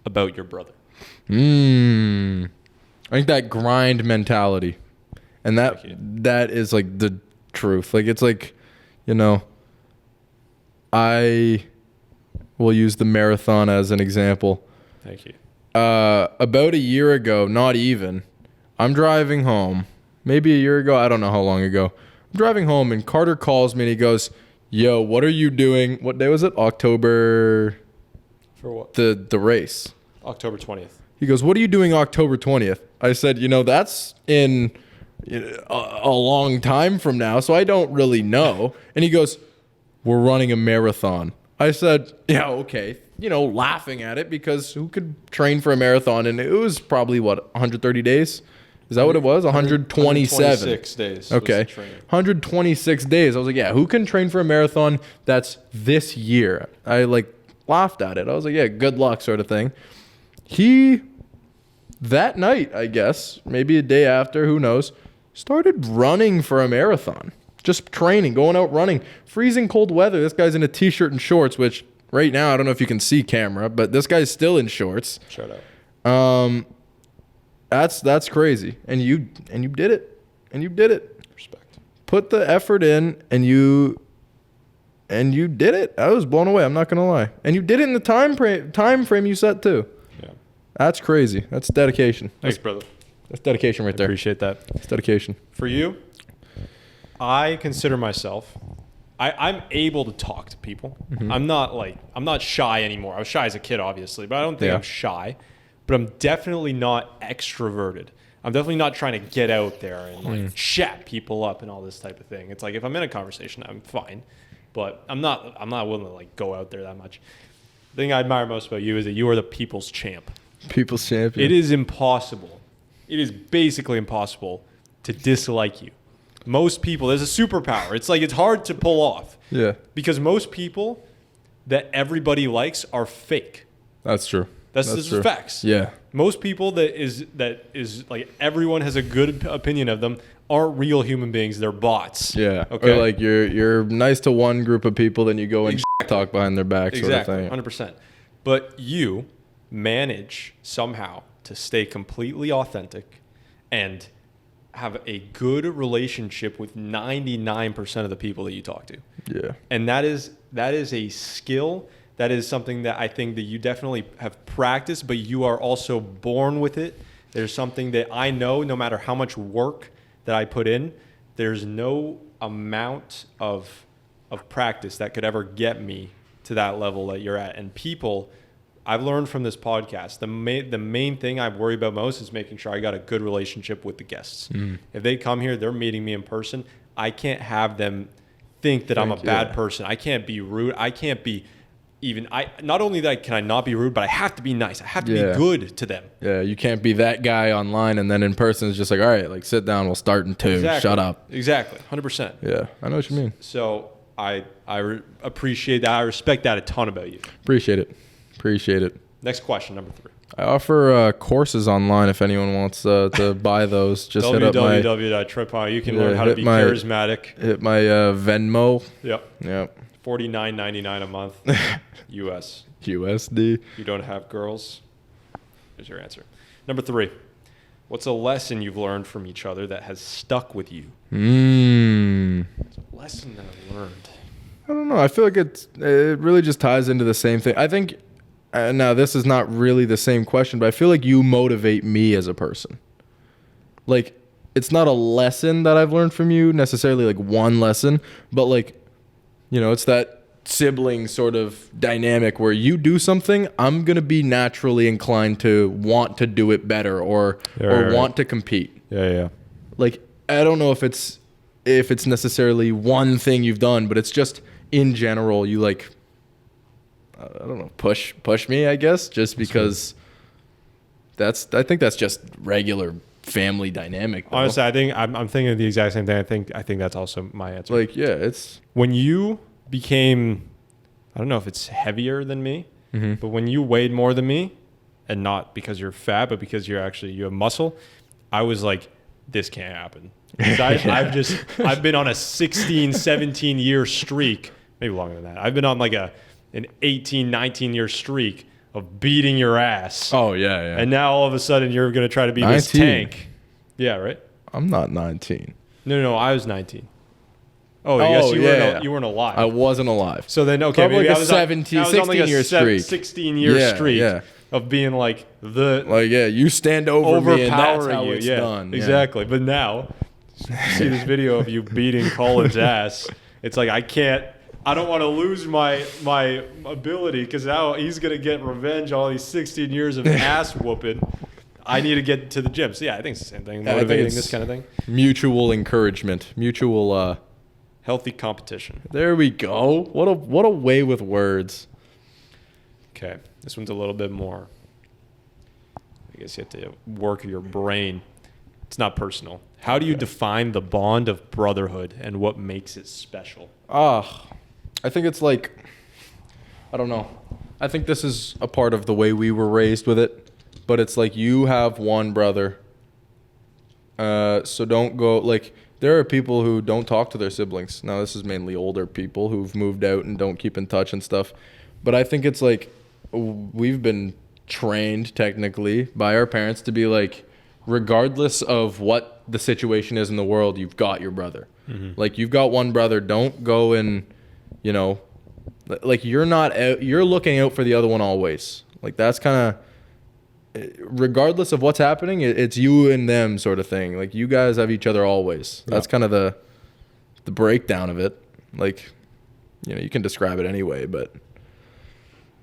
about your brother? I think that grind mentality, and Thank you. that is like the truth. Like it's like, I will use the marathon as an example. Thank you. About a year ago, not even, I'm driving home. Maybe a year ago, I don't know how long ago. I'm driving home, and Carter calls me and he goes, "Yo, what are you doing? What day was it? October For what? the race." October 20th. He goes, "What are you doing October 20th?" I said, "That's in a long time from now, so I don't really know." And he goes, "We're running a marathon." I said, "Yeah, okay." Laughing at it because who could train for a marathon? And it was probably, 130 days? Is that what it was? 127. 126 days. was Okay. the training. 126 days. I was like, yeah, who can train for a marathon that's this year? I laughed at it. I was like, yeah, good luck sort of thing. The that night, I guess, maybe a day after, who knows, started running for a marathon. Just training, going out running, freezing cold weather. This guy's in a t-shirt and shorts, which right now, I don't know if you can see camera, but this guy's still in shorts. Shout out. That's crazy. And you did it. And you did it. Respect. Put the effort in and you did it. I was blown away, I'm not gonna lie. And you did it in the time frame you set too. Yeah. That's crazy. That's dedication. Thanks, brother. That's dedication right there. Appreciate that. That's dedication. For you, I consider myself, I'm able to talk to people. Mm-hmm. I'm not shy anymore. I was shy as a kid, obviously, but I don't think Yeah. I'm shy. But I'm definitely not extroverted. I'm definitely not trying to get out there and like chat people up and all this type of thing. It's like if I'm in a conversation, I'm fine, but I'm not willing to like go out there that much. The thing I admire most about you is that you are the people's champ. People's champion. It is impossible. It is basically impossible to dislike you. Most people, there's a superpower. It's like it's hard to pull off. Yeah. Because most people that everybody likes are fake. That's true. That's just true. facts. Yeah. Most people that is like everyone has a good opinion of them aren't real human beings. They're bots. Yeah. Okay. Or like you're nice to one group of people, then you go and talk behind their back, Exactly. sort of thing. 100%. But you manage somehow to stay completely authentic and have a good relationship with 99% of the people that you talk to. Yeah. And that is a skill. That is something that I think that you definitely have practiced, but you are also born with it. There's something that I know, no matter how much work that I put in, there's no amount of practice that could ever get me to that level that you're at. And people, I've learned from this podcast, the main thing I worry about most is making sure I got a good relationship with the guests. If they come here, they're meeting me in person, I can't have them think that I'm a bad person. I can't be rude. I can't be not only that can I not be rude, but I have to be nice. I have to be good to them. Yeah, you can't be that guy online and then in person it's just like, all right, like sit down, we'll start in 2. Exactly. Shut up. Exactly. 100%. Yeah, I know what you mean. So I appreciate that. I respect that a ton about you. Appreciate it. Next question, number 3. I offer courses online if anyone wants to buy those. Just hit up my www.tripod. You can learn how to be charismatic. Hit my Venmo. Yep. $49.99 a month. US. USD. You don't have girls? Here's your answer. Number 3. What's a lesson you've learned from each other that has stuck with you? It's a lesson that I've learned. I don't know. I feel like it really just ties into the same thing. I think, now this is not really the same question, but I feel like you motivate me as a person. Like, it's not a lesson that I've learned from you, necessarily like one lesson, but like, you know, it's that sibling sort of dynamic where you do something, I'm going to be naturally inclined to want to do it better or want to compete. Yeah. Like, I don't know if it's necessarily one thing you've done, but it's just in general, you like, I don't know, push me, I guess, just because I think that's just regular family dynamic, though. Honestly, I think I'm thinking of the exact same thing. I think that's also my answer. Like, yeah, it's when you became, I don't know if it's heavier than me, but when you weighed more than me, and not because you're fat, but because you have muscle, I was like, this can't happen. I've been on a 16, 17 year streak, maybe longer than that. I've been on like an 18, 19 year streak of beating your ass. Oh, yeah. And now all of a sudden you're going to try to be 19. This tank. Yeah, right? I'm not 19. No, I was 19. Oh, yes, you weren't alive. I wasn't alive. So then, okay, probably maybe like I was 16-year streak. 16-year streak of being like you stand over me and that's how you. it's done. Exactly. But now, see this video of you beating Colin's ass. It's like I don't want to lose my ability because now he's going to get revenge on all these 16 years of ass whooping. I need to get to the gym. So yeah, I think it's the same thing. Motivating, this kind of thing. Mutual encouragement. Mutual healthy competition. There we go. What a way with words. Okay. This one's a little bit more. I guess you have to work your brain. It's not personal. How do you define the bond of brotherhood and what makes it special? I think it's like, I don't know. I think this is a part of the way we were raised with it. but it's like you have one brother. So don't go like there are people who don't talk to their siblings. Now this is mainly older people who've moved out and don't keep in touch and stuff. But I think it's like we've been trained technically by our parents to be like, regardless of what the situation is in the world, you've got your brother. Mm-hmm. Like you've got one brother. Don't go and, you know, like you're not out, you're looking out for the other one always. Like that's kind of, regardless of what's happening, it's you and them sort of thing. Like you guys have each other always. That's kind of the breakdown of it. Like, you know, you can describe it anyway, but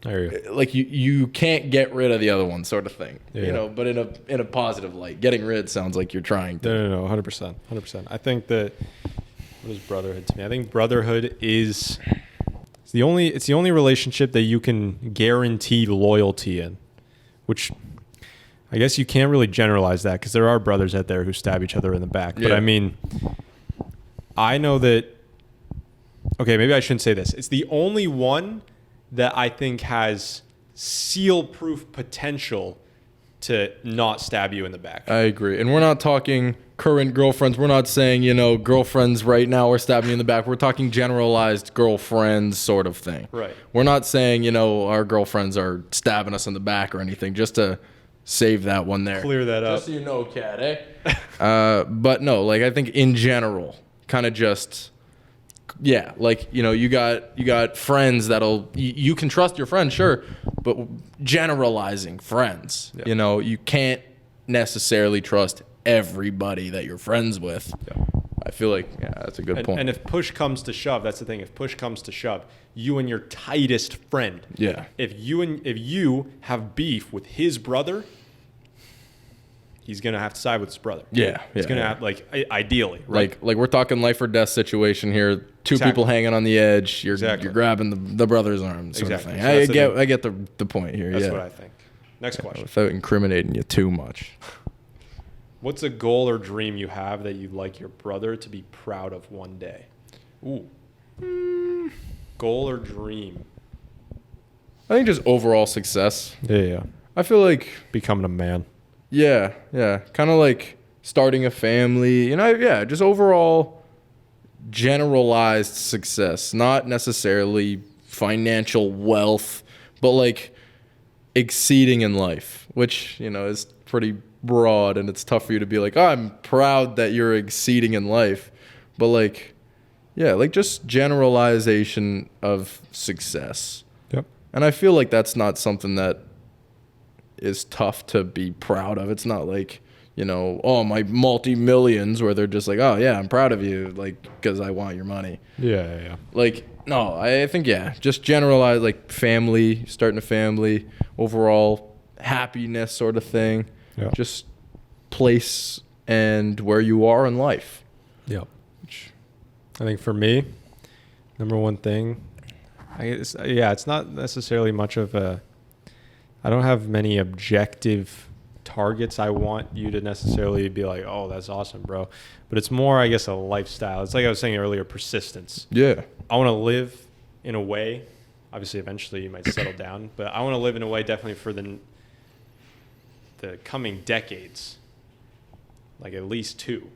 like you can't get rid of the other one sort of thing. Yeah. You know, but in a positive light. Getting rid sounds like you're trying to. No, 100%. I think that, what is brotherhood to me? I think brotherhood is it's the only relationship that you can guarantee loyalty in, which I guess you can't really generalize that because there are brothers out there who stab each other in the back. But I mean, I know that, okay, maybe I shouldn't say this. It's the only one that I think has seal-proof potential to not stab you in the back. I agree. And we're not talking current girlfriends. We're not saying, you know, girlfriends right now are stabbing you in the back. We're talking generalized girlfriends sort of thing. Right. We're not saying, you know, our girlfriends are stabbing us in the back or anything, just to save that one there. Clear that up. Just so you know, Kat, eh? But no, like I think in general, kind of just, yeah, like, you know, you got friends that'll, you can trust your friends, sure, but generalizing friends, you know, you can't necessarily trust everybody that you're friends with. Yeah. I feel like, yeah, that's a good point. And if push comes to shove, that's the thing. If push comes to shove, you and your tightest friend. Yeah. If you have beef with his brother, he's gonna have to side with his brother. Yeah. He's gonna have, like, ideally, right? Like we're talking life or death situation here. Two people hanging on the edge. You're grabbing the brother's arm. Sort of thing. So I get the point here. That's what I think. Next question. Without incriminating you too much. What's a goal or dream you have that you'd like your brother to be proud of one day? Ooh. Goal or dream? I think just overall success. Yeah. I feel like becoming a man. Yeah. Kind of like starting a family. You know, just overall generalized success. Not necessarily financial wealth, but like exceeding in life, which, you know, is pretty broad, and it's tough for you to be like, oh, I'm proud that you're exceeding in life. But like, yeah, like just generalization of success. Yep. And I feel like that's not something that is tough to be proud of. It's not like, you know, oh, my multi-millions, where they're just like, oh yeah, I'm proud of you, like, because I want your money. Yeah. Like, no, I think, just generalize, like family, starting a family, overall happiness sort of thing. Yeah. Just place and where you are in life. Yeah. I think for me, number one thing, it's not necessarily much of I don't have many objective targets I want you to necessarily be like, oh, that's awesome, bro. But it's more, I guess, a lifestyle. It's like I was saying earlier, persistence. Yeah. I want to live in a way, obviously eventually you might settle down, but I want to live in a way definitely for the coming decades, like at least 2,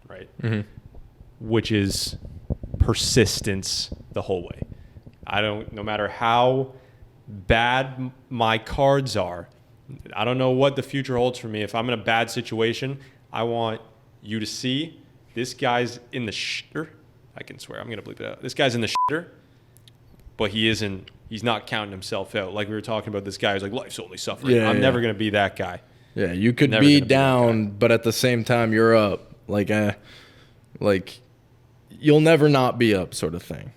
right? Mm-hmm. Which is persistence the whole way. No matter how bad my cards are, I don't know what the future holds for me. If I'm in a bad situation, I want you to see this guy's in the shitter. I can swear, I'm going to bleep it out. This guy's in the shitter, but he's not counting himself out. Like we were talking about this guy who's like, life's only suffering. I'm never going to be that guy. Yeah, you could be down, but at the same time, you're up. Like you'll never not be up, sort of thing.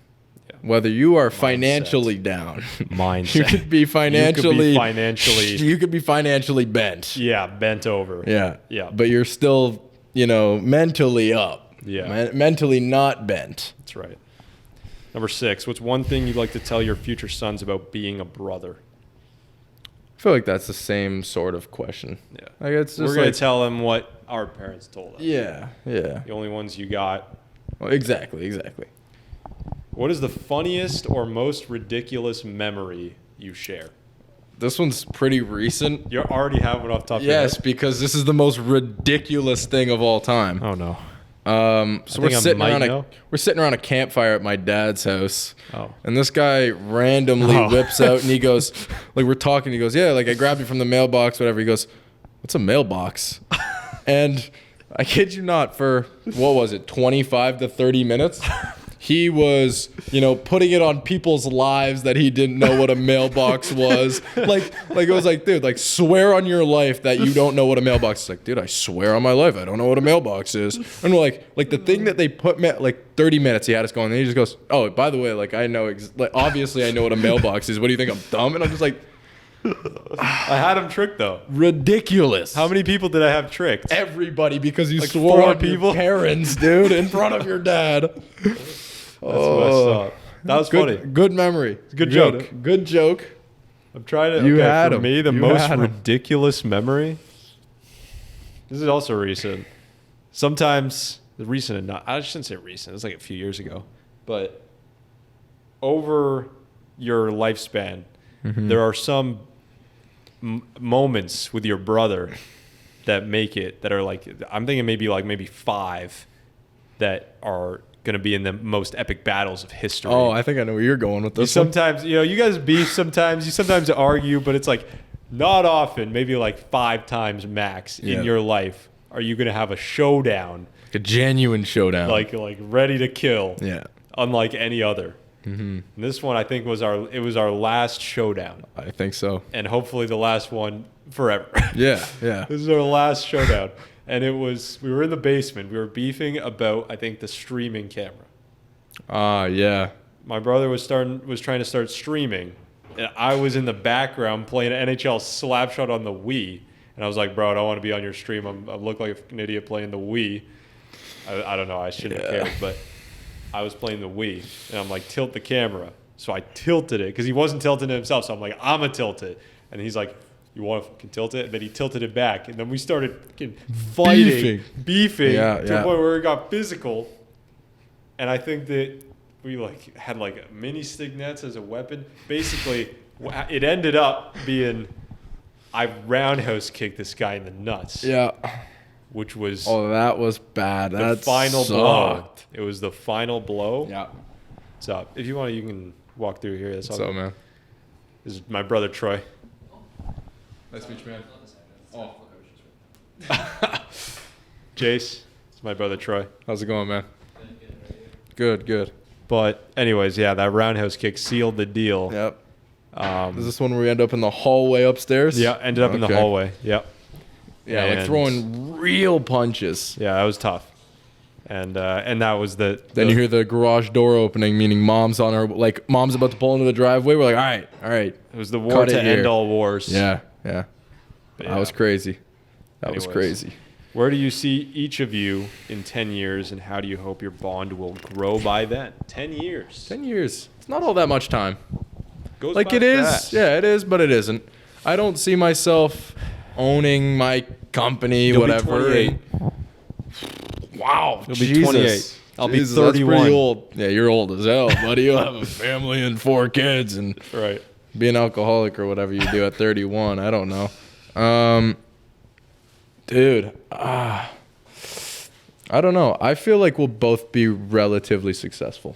Yeah. Whether you are financially down, mindset. You could be financially. You could be financially bent. Yeah, bent over. Yeah. But you're still, you know, mentally up. Yeah. Mentally not bent. That's right. Number 6. What's one thing you'd like to tell your future sons about being a brother? I feel like that's the same sort of question. Yeah. Like it's just we're going to tell them what our parents told us. Yeah. The only ones you got. Well, exactly. What is the funniest or most ridiculous memory you share? This one's pretty recent. You already have one off the top of your Yes, head? because this is the most ridiculous thing of all time. Oh, no. So we're think I sitting might around know. we're sitting around a campfire at my dad's house. Oh. And this guy randomly Oh. whips out and he goes, like we're talking, he goes, yeah, like I grabbed it from the mailbox, whatever. He goes, what's a mailbox? And I kid you not, for what was it, 25 to 30 minutes? He was, putting it on people's lives that he didn't know what a mailbox was. Like it was like, dude, like swear on your life that you don't know what a mailbox is. Like, dude, I swear on my life I don't know what a mailbox is. And we're like the thing that they put, like 30 minutes he had us going, and he just goes, oh, by the way, like I know, obviously I know what a mailbox is. What do you think, I'm dumb? And I'm just like, I had him tricked, though. ridiculous. How many people did I have tricked? Everybody, because you Like swore 4 on people? your parents, dude, in front of your dad. That's messed up. That was funny. Good memory. Good joke. Good joke. I'm trying to. You okay, had for him. me, the You most had him. ridiculous memory. This is also recent. Sometimes recent and not. I shouldn't say recent. It's like a few years ago, but over your lifespan, there are some moments with your brother that make it that are like I'm thinking maybe 5 that are going to be in the most epic battles of history. Oh, I think I know where you're going with this one. Sometimes, you guys beef sometimes. You sometimes argue, but it's like not often, maybe like 5 times max in your life are you going to have a showdown. Like a genuine showdown. Like ready to kill. Yeah. Unlike any other. And this one, I think, was our last showdown. I think so. And hopefully the last one forever. Yeah. This is our last showdown. And we were in the basement. We were beefing about, I think, the streaming camera. Yeah. My brother was trying to start streaming, and I was in the background playing NHL Slapshot on the Wii. And I was like, bro, I don't want to be on your stream. I look like an idiot playing the Wii. I don't know. I shouldn't have cared, but I was playing the Wii, and I'm like, tilt the camera. So I tilted it because he wasn't tilting it himself. So I'm like, I'm going to tilt it. And he's like, you want to fucking tilt it? And then he tilted it back. And then we started fucking fighting, beefing to the point where it got physical. And I think that we had mini stignets as a weapon. Basically, it ended up being I roundhouse kicked this guy in the nuts. Yeah. Which was that was bad. the final blow. It was the final blow. Yeah. So if you want, you can walk through here. That's all. So, man. This is my brother Troy. Nice to meet you, man. Oh. Jace, it's my brother Troy. How's it going, man? Good. But anyways, yeah, that roundhouse kick sealed the deal. Yep. Is this one where we end up in the hallway upstairs? Yeah, ended up in the hallway. Yep. Yeah, And- like throwing real punches. Yeah, that was tough. And that was the Then you hear the garage door opening, meaning mom's mom's about to pull into the driveway. We're like, all right. it was the war Cut it to here. end all wars. Yeah. But That was crazy. That was Anyways. crazy. Where do you see each of you in 10 years, and how do you hope your bond will grow by then? 10 years. 10 years. It's not all that much time. Goes Like by it is. fast. Yeah, it is, but it isn't. I don't see myself owning my company, You'll be whatever. 28. Wow. You'll be Jesus. 28. I'll be Jesus, that's 31. pretty old. Yeah, you're old as hell, buddy. You'll have a family and 4 kids and Right. be an alcoholic or whatever you do at 31. I don't know. Dude. I don't know. I feel like we'll both be relatively successful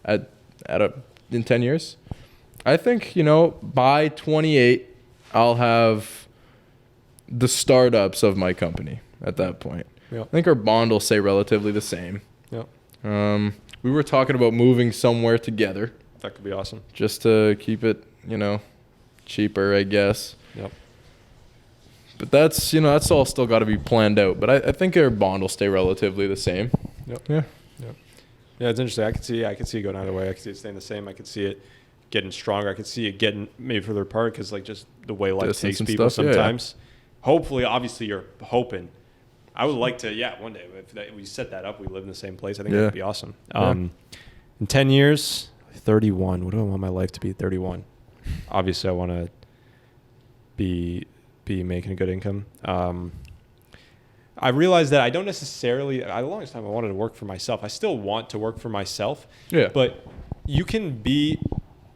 in 10 years. I think, by 28, I'll have the startups of my company at that point. Yeah. I think our bond will stay relatively the same. Yeah. We were talking about moving somewhere together That could be awesome. just to keep it, cheaper, I guess. Yep. But that's all still got to be planned out. But I think our bond will stay relatively the same. Yep. Yeah. Yeah, it's interesting. I could see it going either way. I could see it staying the same. I could see it getting stronger. I could see it getting maybe further apart because just the way life Distance takes and people stuff, yeah. sometimes. Hopefully, obviously, you're hoping. I would like to, one day, if we set that up, we live in the same place. I think that would be awesome. Yeah. In 10 years, 31. What do I want my life to be at 31? Obviously, I want to be making a good income. I realized that I don't necessarily, the longest time I wanted to work for myself. I still want to work for myself. Yeah. But you can be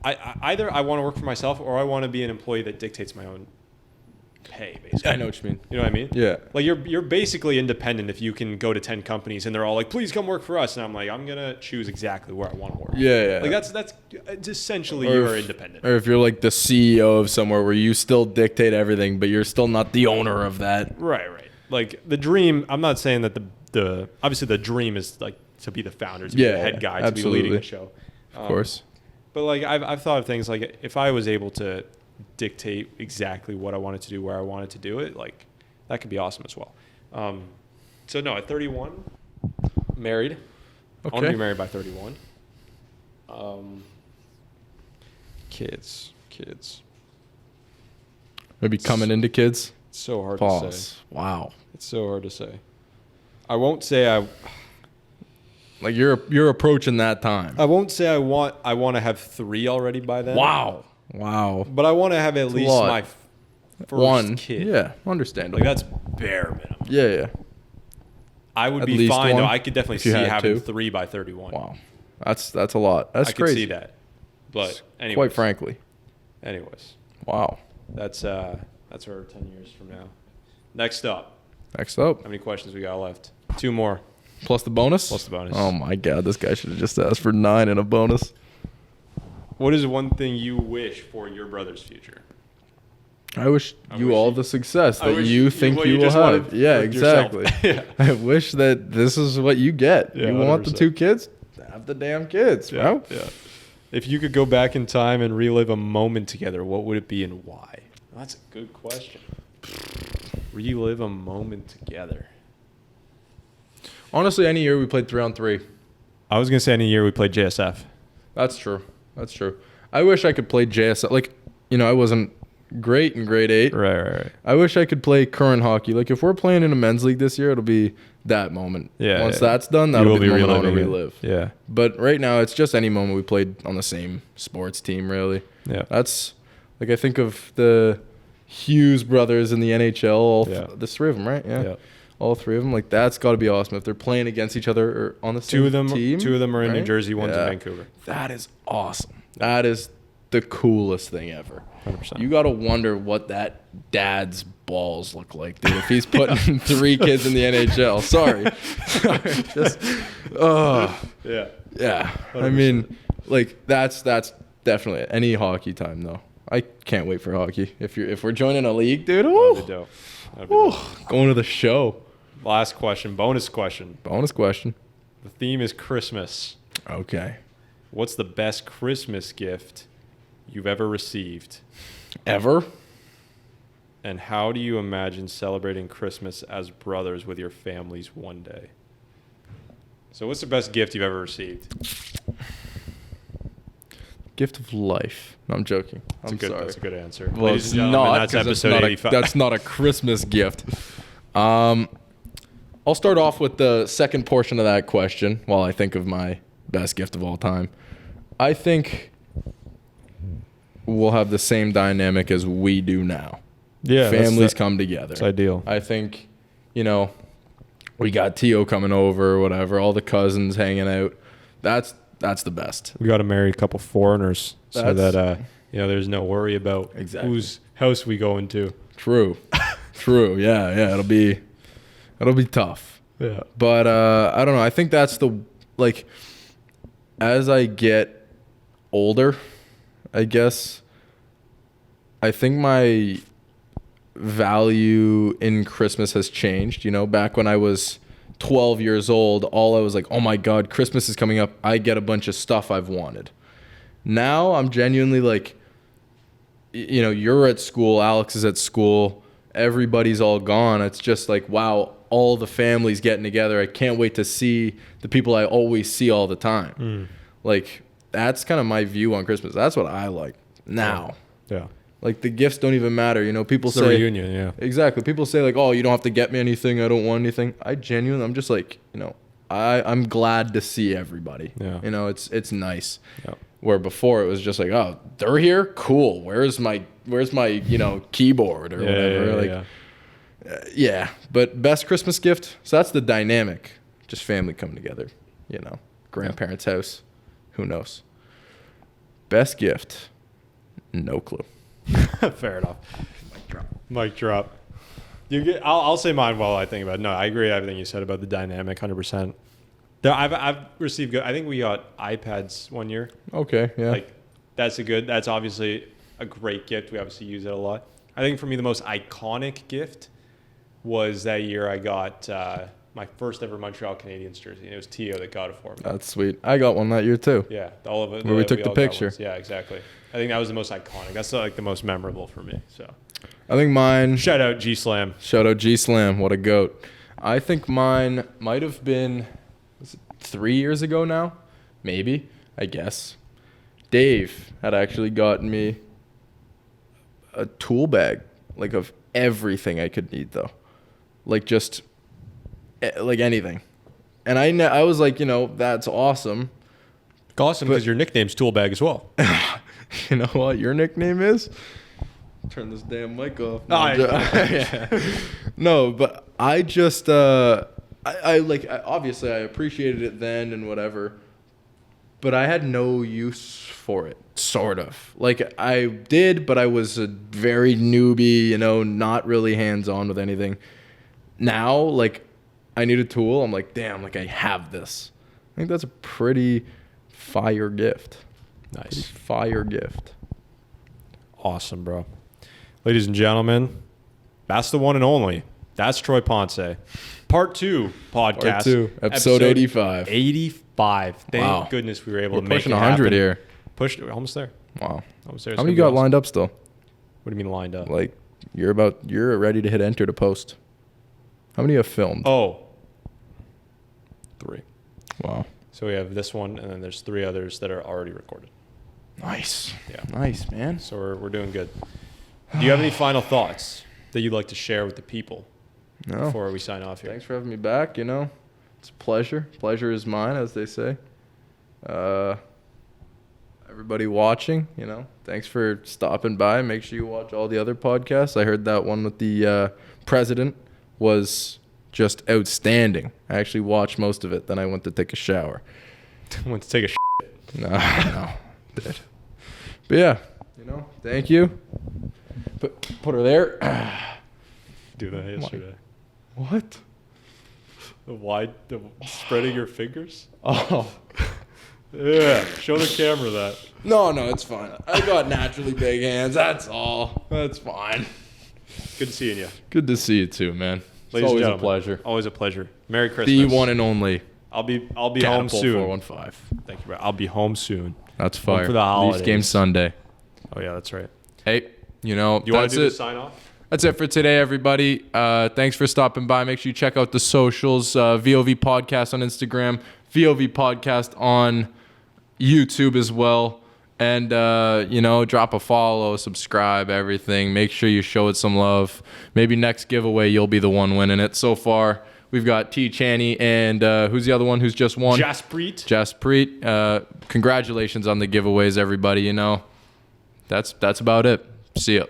either I want to work for myself or I want to be an employee that dictates my own pay, basically. I know what you mean. You know what I mean? Yeah. Like you're basically independent if you can go to 10 companies and they're all like, please come work for us. And I'm like, I'm going to choose exactly where I want to work. Yeah. Like that's it's essentially Or you're if- independent. Or if you're like the CEO of somewhere where you still dictate everything, but you're still not the owner of that. Right. Like the dream, I'm not saying that the obviously the dream is like to be the founder, to be the head guy, to be leading the show. Of course. But like I've thought of things like if I was able to dictate exactly what I wanted to do, where I wanted to do it, like that could be awesome as well. So no, at 31, married. I want to be married by 31. Kids. Maybe coming into kids. It's so hard to Pause. say. Wow. It's so hard to say. I won't say Like you're approaching that time. I won't say I want to have 3 already by then. Wow. But I want to have at least lot. my first One kid. Yeah, understandable. Like that's bare minimum. Yeah. I would At be least fine one, though. I could definitely if you see had having two. 3 by 31. Wow. That's a lot. That's I could crazy. see that. But anyways, Quite frankly. Anyways, Wow. that's our 10 years from now. Next up, Next up. how many questions we got left? 2 more. Plus the bonus? Plus the bonus. Oh my god, this guy should have just asked for 9 and a bonus. What is one thing you wish for your brother's future? I wish you all the success that you think what you will just have. wanted Yeah, for yourself. exactly. Yeah. I wish that this is what you get. Yeah, you want the 100%. 2 kids? Have the damn kids, bro. Yeah. If you could go back in time and relive a moment together, what would it be and why? That's a good question. Relive a moment together. Honestly, any year we played 3-on-3. I was gonna say any year we played JSF. That's true. I wish I could play JSL. Like, I wasn't great in grade 8. Right. I wish I could play current hockey. Like, if we're playing in a men's league this year, it'll be that moment. Yeah. Once that's done, that'll be the moment I want to reliving it. relive. Yeah. But right now, it's just any moment we played on the same sports team, really. Yeah. That's, like, I think of the Hughes brothers in the NHL. There's 3 of them, right? Yeah. All 3 of them. Like, that's got to be awesome. If they're playing against each other or on the same team. 2 of them are in New right? Jersey, one's in Yeah. Vancouver. That is awesome. That is the coolest thing ever. 100%. You got to wonder what that dad's balls look like, dude. If he's putting 3 kids in the NHL. Sorry. Just, yeah. I mean, like, that's definitely it. Any hockey time, though. I can't wait for hockey. If we're joining a league, dude, That'd be dope. going to the show. Last question, bonus question. Bonus question. The theme is Christmas. Okay. What's the best Christmas gift you've ever received? Ever? And how do you imagine celebrating Christmas as brothers with your families one day? So what's the best gift you've ever received? Gift of life. No, I'm joking. I'm sorry. That's a good answer. Well, Ladies it's and gentlemen, not. that's 'Cause episode 85. That's not a Christmas gift. I'll start off with the second portion of that question while I think of my best gift of all time. I think we'll have the same dynamic as we do now. Yeah, Families come together. It's ideal. I think, we got Tio coming over or whatever, all the cousins hanging out. That's the best. We got to marry a couple foreigners so That's- that there's no worry about whose house we go into. True. Yeah. It'll be tough. Yeah. But I don't know. I think that's as I get older, I guess, I think my value in Christmas has changed. Back when I was 12 years old, all I was like, oh my God, Christmas is coming up. I get a bunch of stuff I've wanted. Now I'm genuinely like, you're at school, Alex is at school, everybody's all gone. It's just like, wow, all the families getting together. I can't wait to see the people I always see all the time. Like, that's kind of my view on Christmas. That's what I like now. Yeah. Like, the gifts don't even matter. People It's say a reunion, yeah. Exactly. People say like, oh, you don't have to get me anything. I don't want anything. I'm just like, I'm glad to see everybody. Yeah. It's nice. Yeah. Where before it was just like, oh, they're here, cool. Where's my keyboard or whatever. Yeah. But best Christmas gift. So that's the dynamic. Just family coming together. Grandparents' house. Who knows? Best gift? No clue. Fair enough. Mic drop. You get. I'll say mine while I think about it. No, I agree with everything you said about the dynamic, 100%. I've received good. I think we got iPads one year. Okay, yeah. Like, that's obviously a great gift. We obviously use it a lot. I think for me, the most iconic gift was that year I got my first ever Montreal Canadiens jersey. And it was Tio that got it for me. That's sweet. I got one that year too. Yeah, all of it. Where we took the all got picture. ones. Yeah, exactly. I think that was the most iconic. That's like the most memorable for me. So I think mine. shout out G Slam. Shout out G Slam. What a goat. I think mine might have been 3 years ago now. Maybe. I guess. Dave had actually gotten me a tool bag, like of everything I could need though. Like just like anything. And I was like, that's awesome. Awesome, because your nickname's Toolbag as well. You know what your nickname is? Turn this damn mic off. No, no, but I just obviously I appreciated it then and whatever, but I had no use for it, sort of. Like I did, but I was a very newbie, not really hands-on with anything. Now, like I need a tool, I'm like, damn, like I have this. I think that's a pretty fire gift. Nice. Pretty fire gift. Awesome, bro. Ladies and gentlemen, that's the one and only. That's Troy Ponce. Part 2 podcast. Part 2, episode 85. 85. Thank Wow. goodness we were able We're to make it pushing 100 happen. here. We're almost there. Wow. Almost there. How many you got lined up still? What do you mean lined up? Like you're ready to hit enter to post. How many you have filmed? Oh, 3. Wow. So we have this one, and then there's 3 others that are already recorded. Nice. Yeah. Nice, man. So we're doing good. Do you have any final thoughts that you'd like to share with the people No. before we sign off here? Thanks for having me back, It's a pleasure. Pleasure is mine, as they say. Everybody watching, thanks for stopping by. Make sure you watch all the other podcasts. I heard that one with the president was just outstanding. I actually watched most of it. Then I went to take a shower. Went to take a shit. No. Did. But yeah, thank you. Put her there. Do that yesterday. What? The spreading your fingers? Oh. Yeah, show the camera that. No, it's fine. I got naturally big hands. That's all. That's fine. Good seeing you. Good to see you too, man. It's Ladies and always a gentlemen, pleasure. Always a pleasure. Merry Christmas. The one and only. I'll be home Catapult soon. 415. Thank you, bro. I'll be home soon. That's Home fire. for the holidays. Leafs game Sunday. Oh yeah, that's right. Hey, Do you want to that's do the it. sign off? That's it for today, everybody. Thanks for stopping by. Make sure you check out the socials. VoV Podcast on Instagram. VoV Podcast on YouTube as well. And, drop a follow, subscribe, everything. Make sure you show it some love. Maybe next giveaway, you'll be the one winning it. So far, we've got T. Chaney and who's the other one who's just won? Jaspreet. Congratulations on the giveaways, everybody. That's about it. See ya.